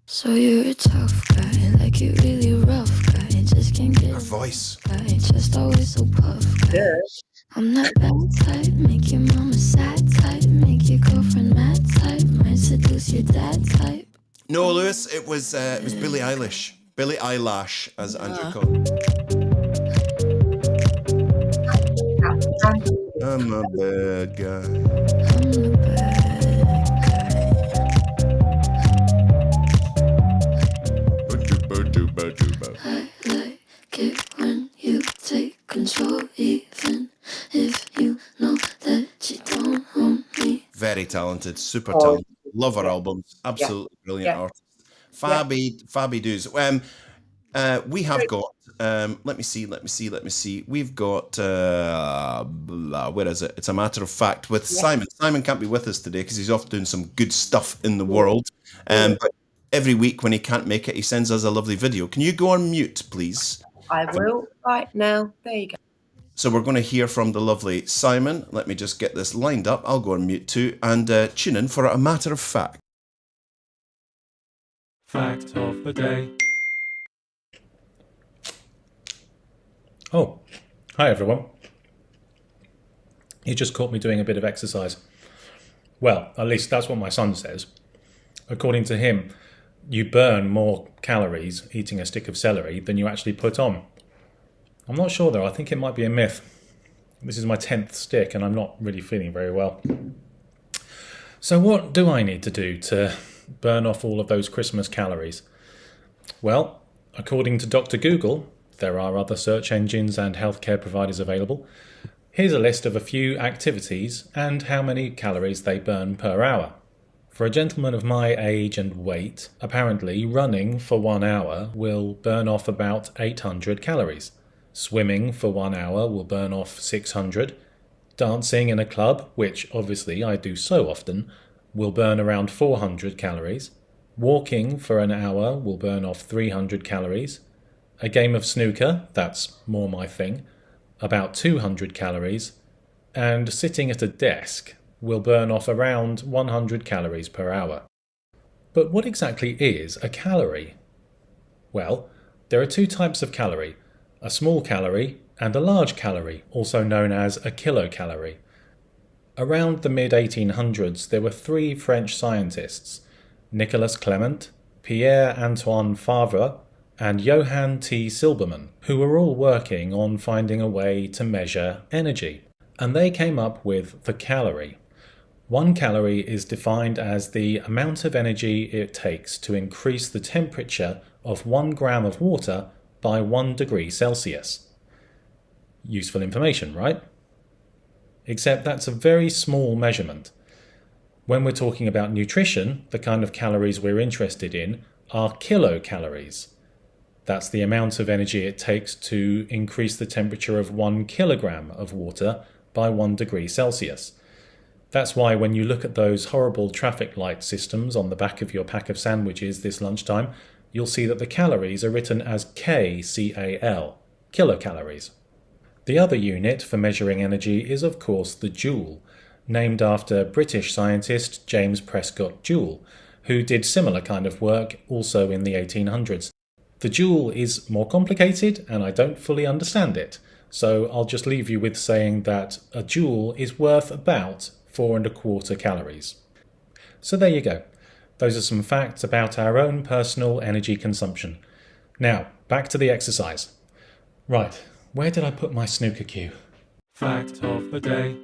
So you're a tough guy, like you really rough guy. Just can't get her voice. Guy, just always so puff guy. Yeah. I'm that bad type, make your mama sad type, make your girlfriend mad type, might seduce your dad type. No, Lewis, it was Billie Eilish. Billie Eyelash, as Andrew called it. I'm a bad guy. I'm the bad guy. I like it when you take control, even if you know that you don't own me. Very talented, super talented. Love her albums. Absolutely brilliant artist. Fabi doos. We have got. Let me see. We've got. Where is it? It's a matter of fact with Simon. Simon can't be with us today because he's off doing some good stuff in the world. But every week when he can't make it, he sends us a lovely video. Can you go on mute, please? I will right now. There you go. So we're going to hear from the lovely Simon. Let me just get this lined up. I'll go on mute too and tune in for a matter of fact. Fact of the day. Oh, hi everyone. You just caught me doing a bit of exercise. Well, at least that's what my son says. According to him, you burn more calories eating a stick of celery than you actually put on. I'm not sure though, I think it might be a myth. This is my 10th stick and I'm not really feeling very well. So what do I need to do to burn off all of those Christmas calories? Well, according to Dr. Google, there are other search engines and healthcare providers available. Here's a list of a few activities and how many calories they burn per hour. For a gentleman of my age and weight, apparently running for 1 hour will burn off about 800 calories. Swimming for 1 hour will burn off 600. Dancing in a club, which obviously I do so often, will burn around 400 calories. Walking for an hour will burn off 300 calories. A game of snooker, that's more my thing, about 200 calories. And sitting at a desk will burn off around 100 calories per hour. But what exactly is a calorie? Well, there are two types of calorie, a small calorie and a large calorie, also known as a kilocalorie. Around the mid-1800s, there were three French scientists, Nicolas Clement, Pierre-Antoine Favre, and Johann T. Silbermann, who were all working on finding a way to measure energy. And they came up with the calorie. 1 calorie is defined as the amount of energy it takes to increase the temperature of 1 gram of water by 1 degree Celsius. Useful information, right? Except that's a very small measurement. When we're talking about nutrition, the kind of calories we're interested in are kilocalories. That's the amount of energy it takes to increase the temperature of 1 kilogram of water by 1 degree Celsius. That's why when you look at those horrible traffic light systems on the back of your pack of sandwiches this lunchtime, you'll see that the calories are written as KCAL, kilocalories. The other unit for measuring energy is of course the joule, named after British scientist James Prescott Joule, who did similar kind of work also in the 1800s. The joule is more complicated and I don't fully understand it, so I'll just leave you with saying that a joule is worth about 4¼ calories. So there you go. Those are some facts about our own personal energy consumption. Now, back to the exercise. Right, where did I put my snooker cue? Fact of the day.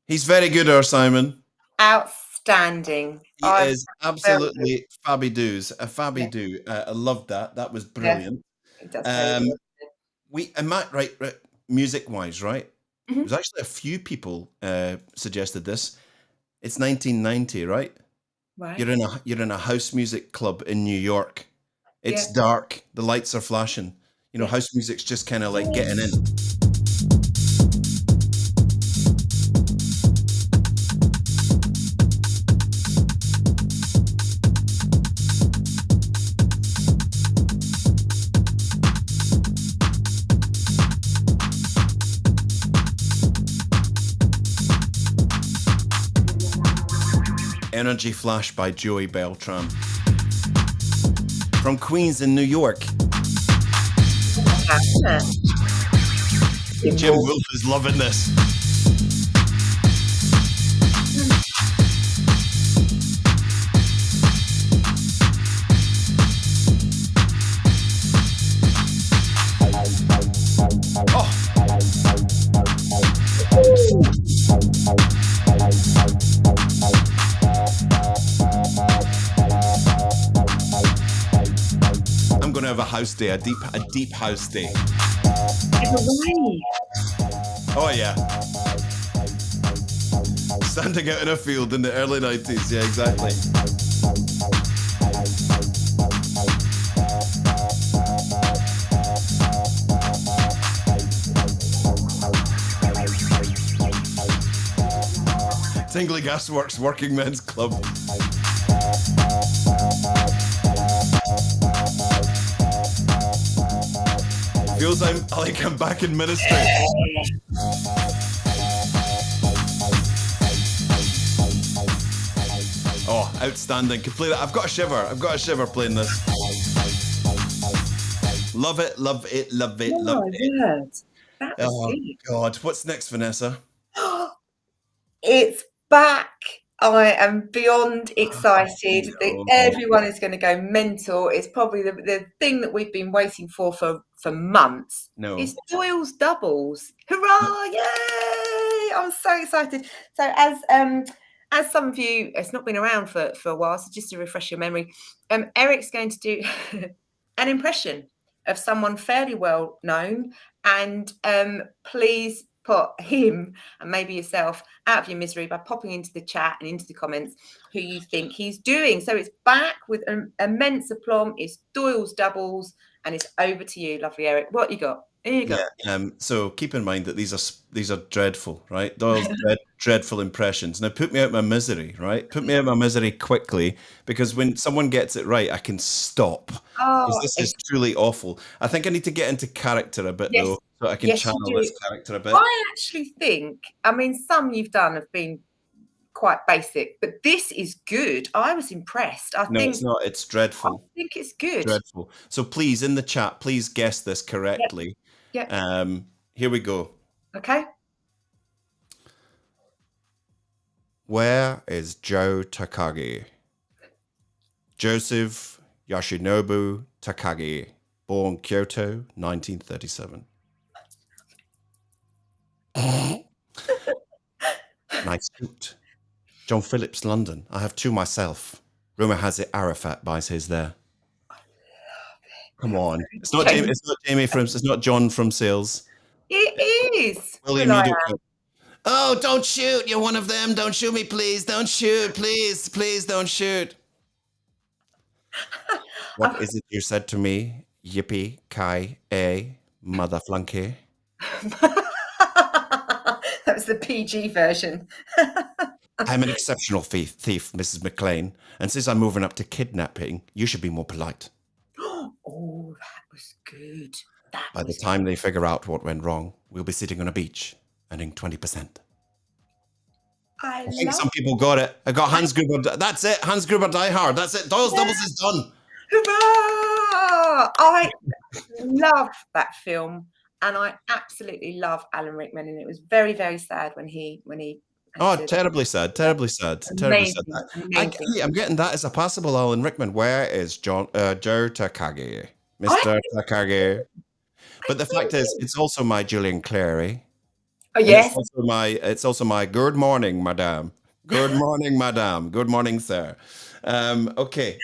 He's very good, our Simon. Outstanding. He is absolutely fabby-doos. A fabby-doo. I loved that. That was brilliant. Yeah, right, music-wise, right? Mm-hmm. There's actually a few people suggested this. It's 1990, right? Right. You're in a house music club in New York. It's dark. The lights are flashing. You know, house music's just kind of like getting in. Energy Flash by Joey Beltran. From Queens in New York. Jim Wolf is loving this. I'm gonna have a house day, a deep house day. Oh yeah. Standing out in a field in the early 90s, yeah, exactly. Tingley Gasworks Working Men's Club. Feels like I'm back in ministry. Oh, outstanding. Can play that. I've got a shiver playing this. Love it, love it, love it, Oh love my it. word. That was Oh, good. God. What's next, Vanessa? It's back. I am beyond excited. No. Everyone is going to go mental. It's probably the thing that we've been waiting for months. No. It's Doyle's Doubles. Hurrah! Yay! I'm so excited. So as some of you, it's not been around for a while, so just to refresh your memory, Eric's going to do an impression of someone fairly well known, and please put him and maybe yourself out of your misery by popping into the chat and into the comments who you think he's doing. So it's back with an immense aplomb. It's Doyle's Doubles, and it's over to you, lovely Eric. What you got? Here you go. Yeah, so keep in mind that these are dreadful, right? Doyle's dreadful impressions. Now put me out my misery, right? Put me out my misery quickly, because when someone gets it right, I can stop. Oh, This is truly awful. I think I need to get into character a bit, though, so I can yes, you channel do. this character a bit. I actually think, I mean, some you've done have been quite basic, but this is good. I was impressed. No, it's not. It's dreadful. I think it's good. Dreadful. So please, in the chat, please guess this correctly. Yep. Here we go. Okay. Where is Joe Takagi? Joseph Yoshinobu Takagi, born Kyoto, 1937. Nice suit. John Phillips, London. I have two myself. Rumour has it Arafat buys his there. Come on. It's not Jamie, it's not Jamie from, it's not John from Sales. It is. William, you don't. Oh, don't shoot. You're one of them. Don't shoot me, please. Don't shoot. Please, please don't shoot. What is it you said to me? Yippee, Kai, A, mother flunky. That was the PG version. I'm an exceptional thief, Mrs. McLean. And since I'm moving up to kidnapping, you should be more polite. Oh, that was good. By the time they figure out what went wrong, we'll be sitting on a beach earning 20%. I think some people got it. I got Hans Gruber. That's it. Hans Gruber Die Hard. That's it. Doyle's Doubles is done. Hurrah! I love that film, and I absolutely love Alan Rickman, and it was very, very sad when he. Oh, terribly sad. Terribly sad. Terribly sad. I'm getting that as a possible Alan Rickman. Where is Joe Takagi? Mr. Takagi. But the fact is, it's also my Julian Clary. Oh, yes. It's also my good morning, madame. Good morning, madame. Good morning, sir. Okay.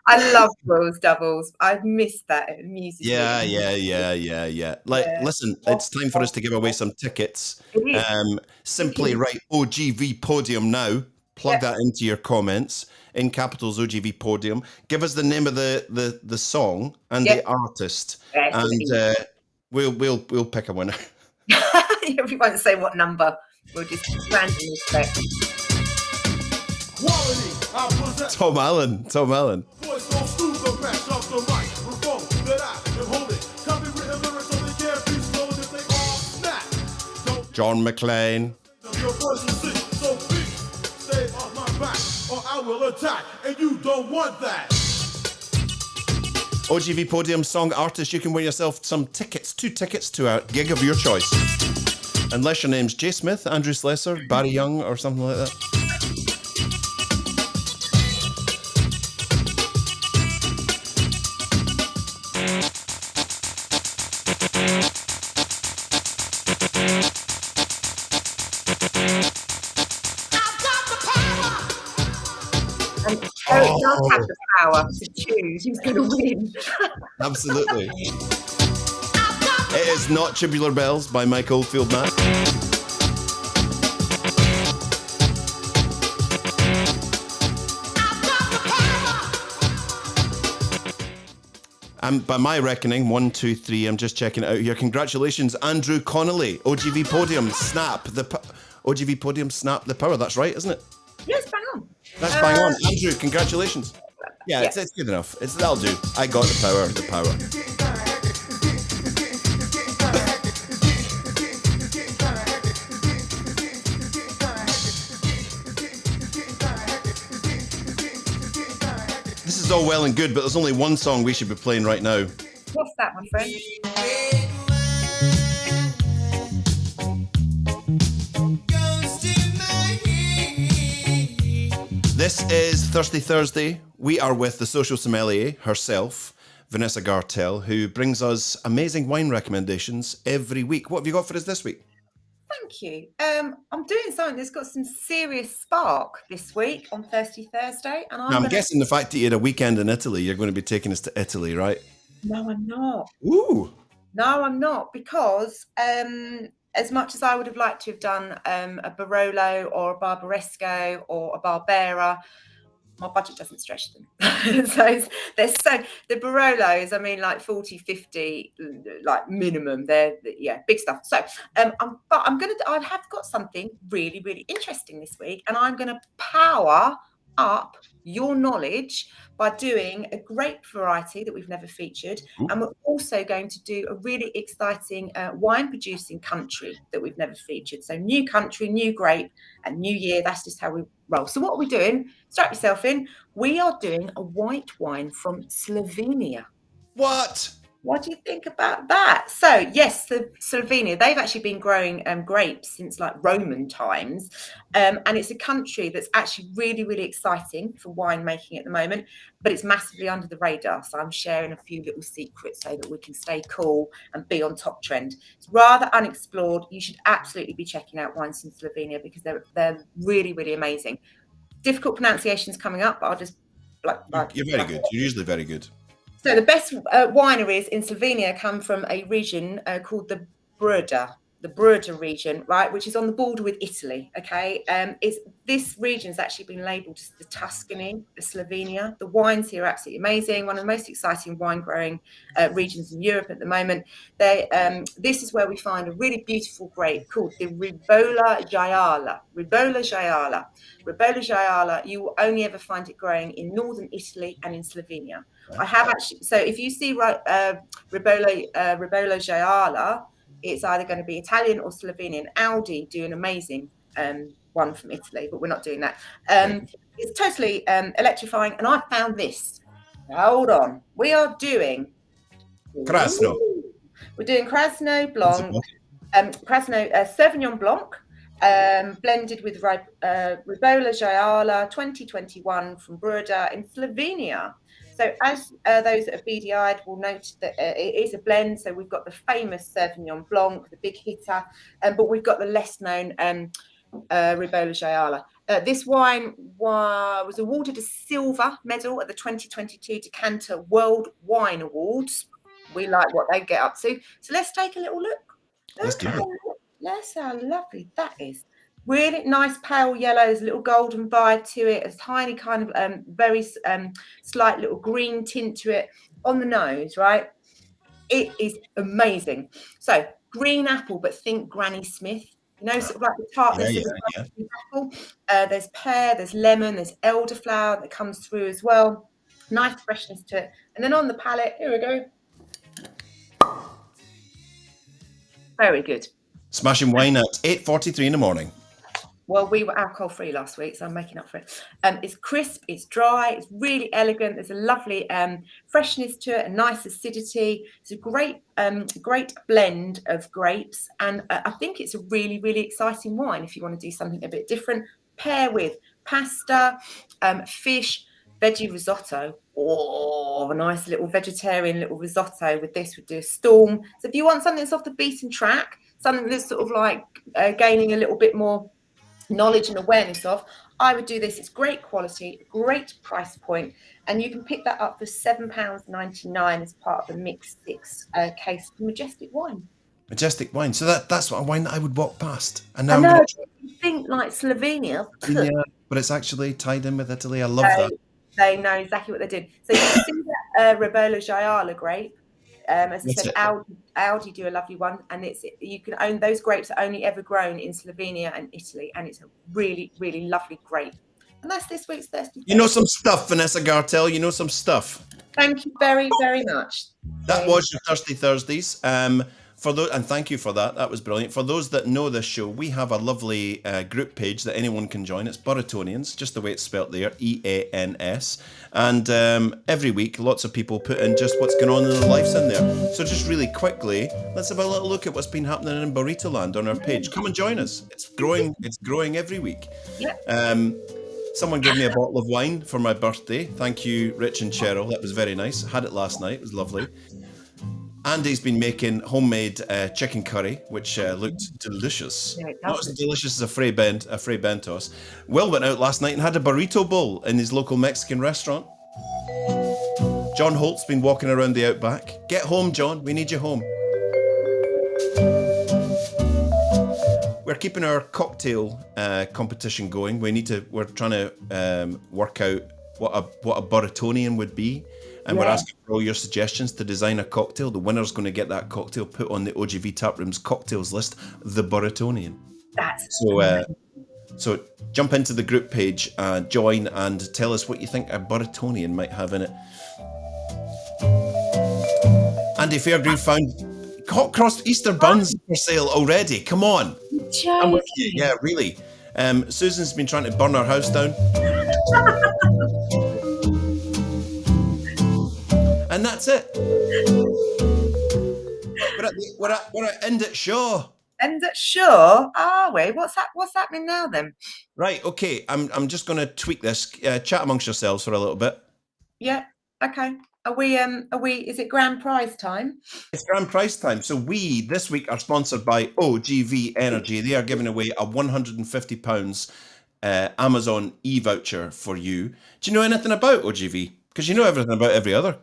I love Doyle's Doubles. I've missed that. It amuses me. Yeah. Listen, it's time for us to give away some tickets. Simply write OGV Podium now. Plug that into your comments in capitals, OGV Podium. Give us the name of the song and the artist, and we'll pick a winner. We won't say what number. We'll just randomly select. Tom Allen. John McClane. I will attack, and you don't want that. OGV Podium song artist, you can win yourself some tickets, 2 tickets to a gig of your choice. Unless your name's Jay Smith, Andrew Slesser, Barry Young, or something like that. Eric does have the power to choose who's going to win. Absolutely. It is not Tubular Bells by Mike Oldfield, Matt. And by my reckoning, 1, 2, 3, I'm just checking it out here. Congratulations, Andrew Connolly, OGV Podium, OGV Podium, Snap the Power. That's right, isn't it? Yes, bang on. That's bang on. Andrew, congratulations. Yeah, it's good enough. That'll do. I got the power. This is all well and good, but there's only one song we should be playing right now. What's that, my friend? This is Thirsty Thursday. We are with the social sommelier herself, Vanessa Gartell, who brings us amazing wine recommendations every week. What have you got for us this week? Thank you. I'm doing something that's got some serious spark this week on Thirsty Thursday. And I'm guessing the fact that you had a weekend in Italy, you're going to be taking us to Italy, right? No, I'm not. Ooh. No, I'm not, because as much as I would have liked to have done a Barolo or a Barbaresco or a Barbera, my budget doesn't stretch them. So the Barolos, I mean, like 40, 50, like minimum. They're big stuff. So I have got something really, really interesting this week, and I'm going to power up your knowledge by doing a grape variety that we've never featured. Ooh. And we're also going to do a really exciting wine producing country that we've never featured. So new country, new grape, and new year. That's just how we roll. So what are we doing? Strap yourself in. We are doing a white wine from Slovenia. What? What do you think about that? So yes, Slovenia, they've actually been growing grapes since like Roman times. And it's a country that's actually really, really exciting for winemaking at the moment, but it's massively under the radar. So I'm sharing a few little secrets so that we can stay cool and be on top trend. It's rather unexplored. You should absolutely be checking out wines in Slovenia because they're really, really amazing. Difficult pronunciations coming up, but I'll just... You're very good. You're usually very good. So the best wineries in Slovenia come from a region called the Brda region, right, which is on the border with Italy. Okay, this region has actually been labelled as the Tuscany of Slovenia. The wines here are absolutely amazing. One of the most exciting wine growing regions in Europe at the moment. This is where we find a really beautiful grape called the Ribolla Gialla. Ribolla Gialla, you will only ever find it growing in northern Italy and in Slovenia. I have actually, so if you see Ribolla Gialla, it's either going to be Italian or Slovenian. Aldi do an amazing one from Italy, but we're not doing that. It's totally electrifying. And I found this. Hold on. We are doing Krasno. We're doing Krasno Blanc, Krasno Sauvignon Blanc, blended with Ribolla Gialla 2021 from Brda in Slovenia. So as those that are beady-eyed will note that it is a blend. So we've got the famous Sauvignon Blanc, the big hitter, but we've got the less known Ribolla Gialla. This wine was awarded a silver medal at the 2022 Decanter World Wine Awards. We like what they get up to. So let's take a little look. Let's do it. That's how lovely that is. Really nice pale yellows, a little golden vibe to it, a tiny kind of very slight little green tint to it on the nose, right? It is amazing. So green apple, but think Granny Smith. You know, sort of like the tartness of the apple. There's pear, there's lemon, there's elderflower that comes through as well. Nice freshness to it. And then on the palate, here we go. Very good. Smashing wine at 8:43 in the morning. Well, we were alcohol-free last week, so I'm making up for it. It's crisp, it's dry, it's really elegant. There's a lovely freshness to it, a nice acidity. It's a great blend of grapes. And I think it's a really, really exciting wine if you want to do something a bit different. Pair with pasta, fish, veggie risotto. Oh, a nice little vegetarian little risotto with this would do a storm. So if you want something that's off the beaten track, something that's sort of like gaining a little bit more knowledge and awareness of, I would do this. It's great quality, great price point, and you can pick that up for £7.99 as part of the Mix 6 case of Majestic Wine. Majestic Wine. So that's what a wine that I would walk past. And now I know, you think like Slovenia, but it's actually tied in with Italy. I love that. They know exactly what they're doing. So you can see that Ribolla Gialla grape. As I said, Aldi do a lovely one, and you can own those grapes are only ever grown in Slovenia and Italy, and it's a really, really lovely grape. And that's this week's Thirsty. You know some stuff, Vanessa Gartell. You know some stuff. Thank you very, very much. That was your Thirsty Thursdays. For those, and thank you for that. That was brilliant. For those that know this show, we have a lovely group page that anyone can join. It's Burritonians, just the way it's spelt there, EANS. And every week, lots of people put in just what's going on in their lives in there. So just really quickly, let's have a little look at what's been happening in Burrito Land on our page. Come and join us. It's growing. It's growing every week. Someone gave me a bottle of wine for my birthday. Thank you, Rich and Cheryl. That was very nice. I had it last night. It was lovely. Andy's been making homemade chicken curry, which looked delicious. Not as delicious as a Frey Bentos. Will went out last night and had a burrito bowl in his local Mexican restaurant. John Holt's been walking around the outback. Get home, John. We need you home. We're keeping our cocktail competition going. We're trying to work out what a Burritonian would be. And we're asking for all your suggestions to design a cocktail. The winner's going to get that cocktail put on the OGV Taproom's cocktails list, the Burritonian. So jump into the group page, join, and tell us what you think a Burritonian might have in it. Andy Fairgrave found hot cross Easter buns for sale already. Come on. I'm with you. Yeah, really. Susan's been trying to burn our house down. And that's it. We're at End It Show. End It Show? Are we? What's happening now then? Right, okay. I'm just going to tweak this. Chat amongst yourselves for a little bit. Yeah, okay. Are we, is it grand prize time? It's grand prize time. So we, this week, are sponsored by OGV Energy. They are giving away a £150 Amazon e-voucher for you. Do you know anything about OGV? Because you know everything about every other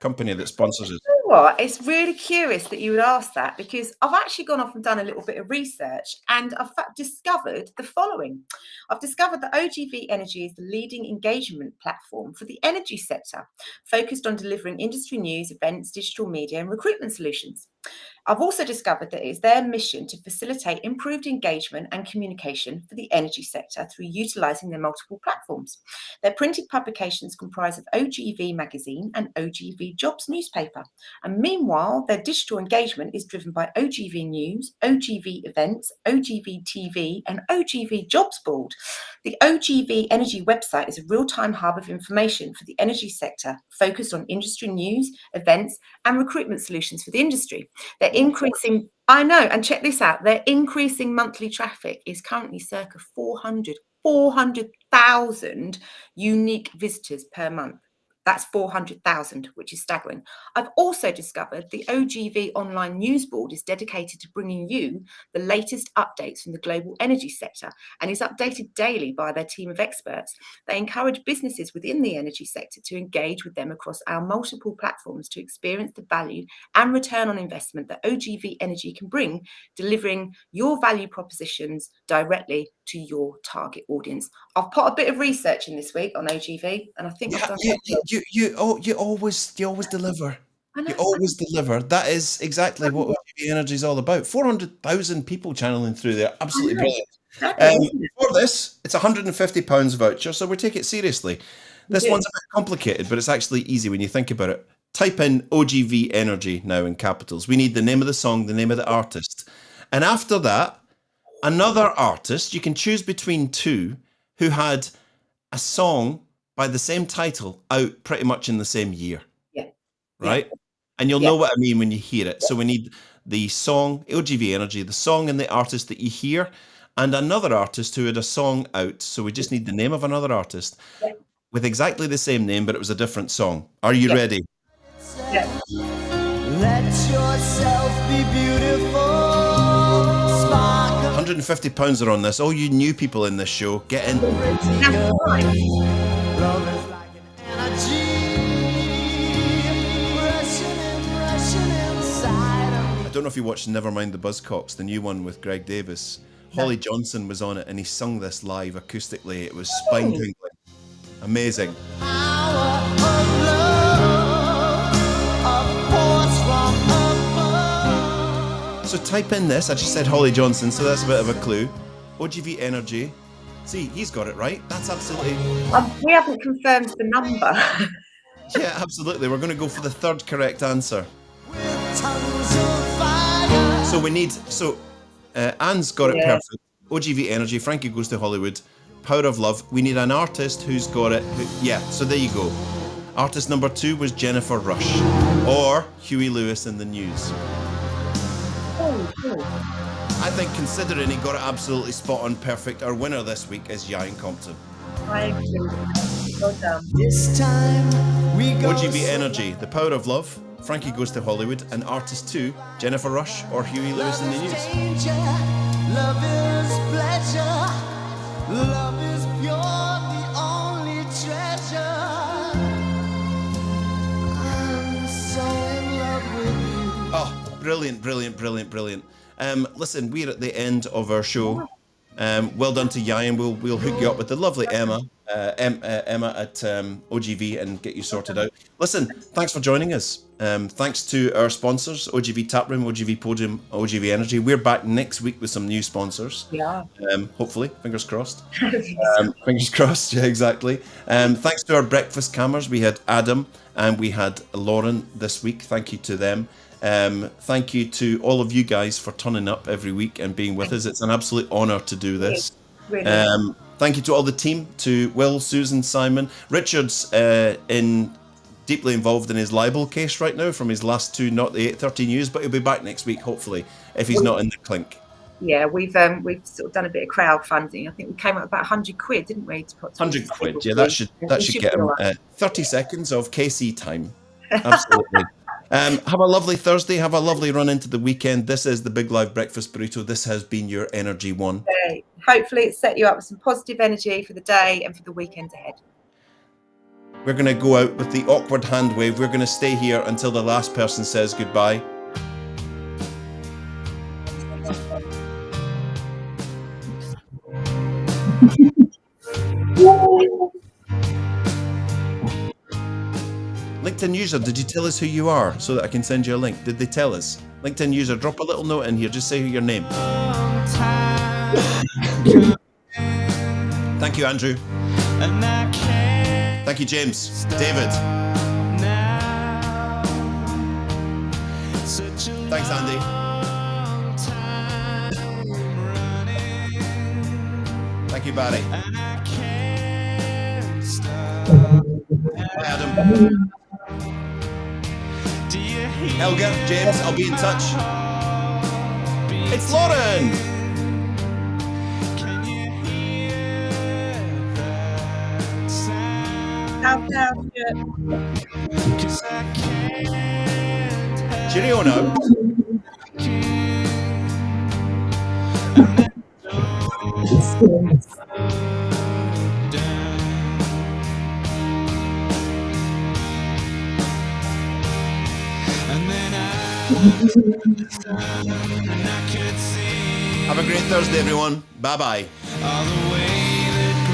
company that sponsors us. You know what? It's really curious that you would ask that, because I've actually gone off and done a little bit of research, and I've discovered the following. I've discovered that OGV Energy is the leading engagement platform for the energy sector, focused on delivering industry news, events, digital media, and recruitment solutions. I've also discovered that it is their mission to facilitate improved engagement and communication for the energy sector through utilising their multiple platforms. Their printed publications comprise of OGV Magazine and OGV Jobs newspaper. And meanwhile, their digital engagement is driven by OGV News, OGV Events, OGV TV, and OGV Jobs Board. The OGV Energy website is a real-time hub of information for the energy sector, focused on industry news, events, and recruitment solutions for the industry. They're increasing, I know, and check this out, their increasing monthly traffic is currently circa 400,000 unique visitors per month. That's 400,000, which is staggering. I've also discovered the OGV online news board is dedicated to bringing you the latest updates from the global energy sector and is updated daily by their team of experts. They encourage businesses within the energy sector to engage with them across our multiple platforms to experience the value and return on investment that OGV Energy can bring, delivering your value propositions directly to your target audience. I've put a bit of research in this week on OGV, and I think I've done you always deliver. You always deliver. That is exactly what OGV Energy is all about. 400,000 people channeling through there. Absolutely brilliant. For this, it's £150 voucher, so we take it seriously. This one's a bit complicated, but it's actually easy when you think about it. Type in OGV Energy now in capitals. We need the name of the song, the name of the artist. And after that, another artist. You can choose between two who had a song by the same title out pretty much in the same year. Yeah. Right? Yeah. And you'll know what I mean when you hear it. So we need the song, OGV Energy, the song and the artist that you hear, and another artist who had a song out. So we just need the name of another artist with exactly the same name, but it was a different song. Are you ready? Yeah. Let yourself be beautiful. £150 are on this. All you new people in this show, get in. Love is like an energy rushing inside. I don't know if you watched Nevermind the Buzzcocks, the new one with Greg Davis. Holly Johnson was on it and he sung this live acoustically. It was spine-tingling. Amazing. So type in this. I just said Holly Johnson, so that's a bit of a clue. OGV Energy. See, he's got it right. That's absolutely... We haven't confirmed the number. Yeah, absolutely. We're going to go for the third correct answer. With tongues of fire. So we need, Anne's got it Yeah. perfect. OGV Energy, Frankie Goes to Hollywood, Power of Love. We need an artist who's got it. So there you go. Artist number 2 was Jennifer Rush or Huey Lewis in the News. I think, considering he got it absolutely spot on perfect, our winner this week is Yain Compton. Thank you. Well done. This time we go OGV Energy, The Power of Love, Frankie Goes to Hollywood, and Artist 2, Jennifer Rush or Huey Lewis in the News. danger, love is pleasure, love is pure, the only treasure. I'm so in love with you. Oh, brilliant, brilliant, brilliant, brilliant. Listen, we're at the end of our show. Well done to Yain. We'll hook you up with the lovely Emma at OGV and get you sorted out. Listen, thanks for joining us. Thanks to our sponsors, OGV Taproom, OGV Podium, OGV Energy. We're back next week with some new sponsors. Yeah. Hopefully, fingers crossed. Fingers crossed, yeah, exactly. Thanks to our breakfast cammers. We had Adam and we had Lauren this week. Thank you to them. Thank you to all of you guys for turning up every week and being with us. It's an absolute honour to do this. Really. Thank you to all the team, to Will, Susan, Simon. Richard's deeply involved in his libel case right now from his last 2 Not the 8:30 News, but he'll be back next week, hopefully, if he's not in the clink. Yeah, we've sort of done a bit of crowdfunding. I think we came up with about 100 quid, didn't we? To put 100 quid, yeah, that should get him 30 seconds of KC time. Absolutely. Have a lovely Thursday. Have a lovely run into the weekend. This is the Big Live Breakfast Burrito. This has been your Energy One. Hopefully it set you up with some positive energy for the day and for the weekend ahead. We're going to go out with the awkward hand wave. We're going to stay here until the last person says goodbye. LinkedIn user, did you tell us who you are so that I can send you a link? Did they tell us? LinkedIn user, drop a little note in here. Just say your name. Thank you, Andrew. Thank you, James. David. Thanks, Andy. Thank you, Barry. Hi, Adam. Helga, James, I'll be in touch. It's Lauren. Cheerio now. Have a great Thursday, everyone. Bye-bye.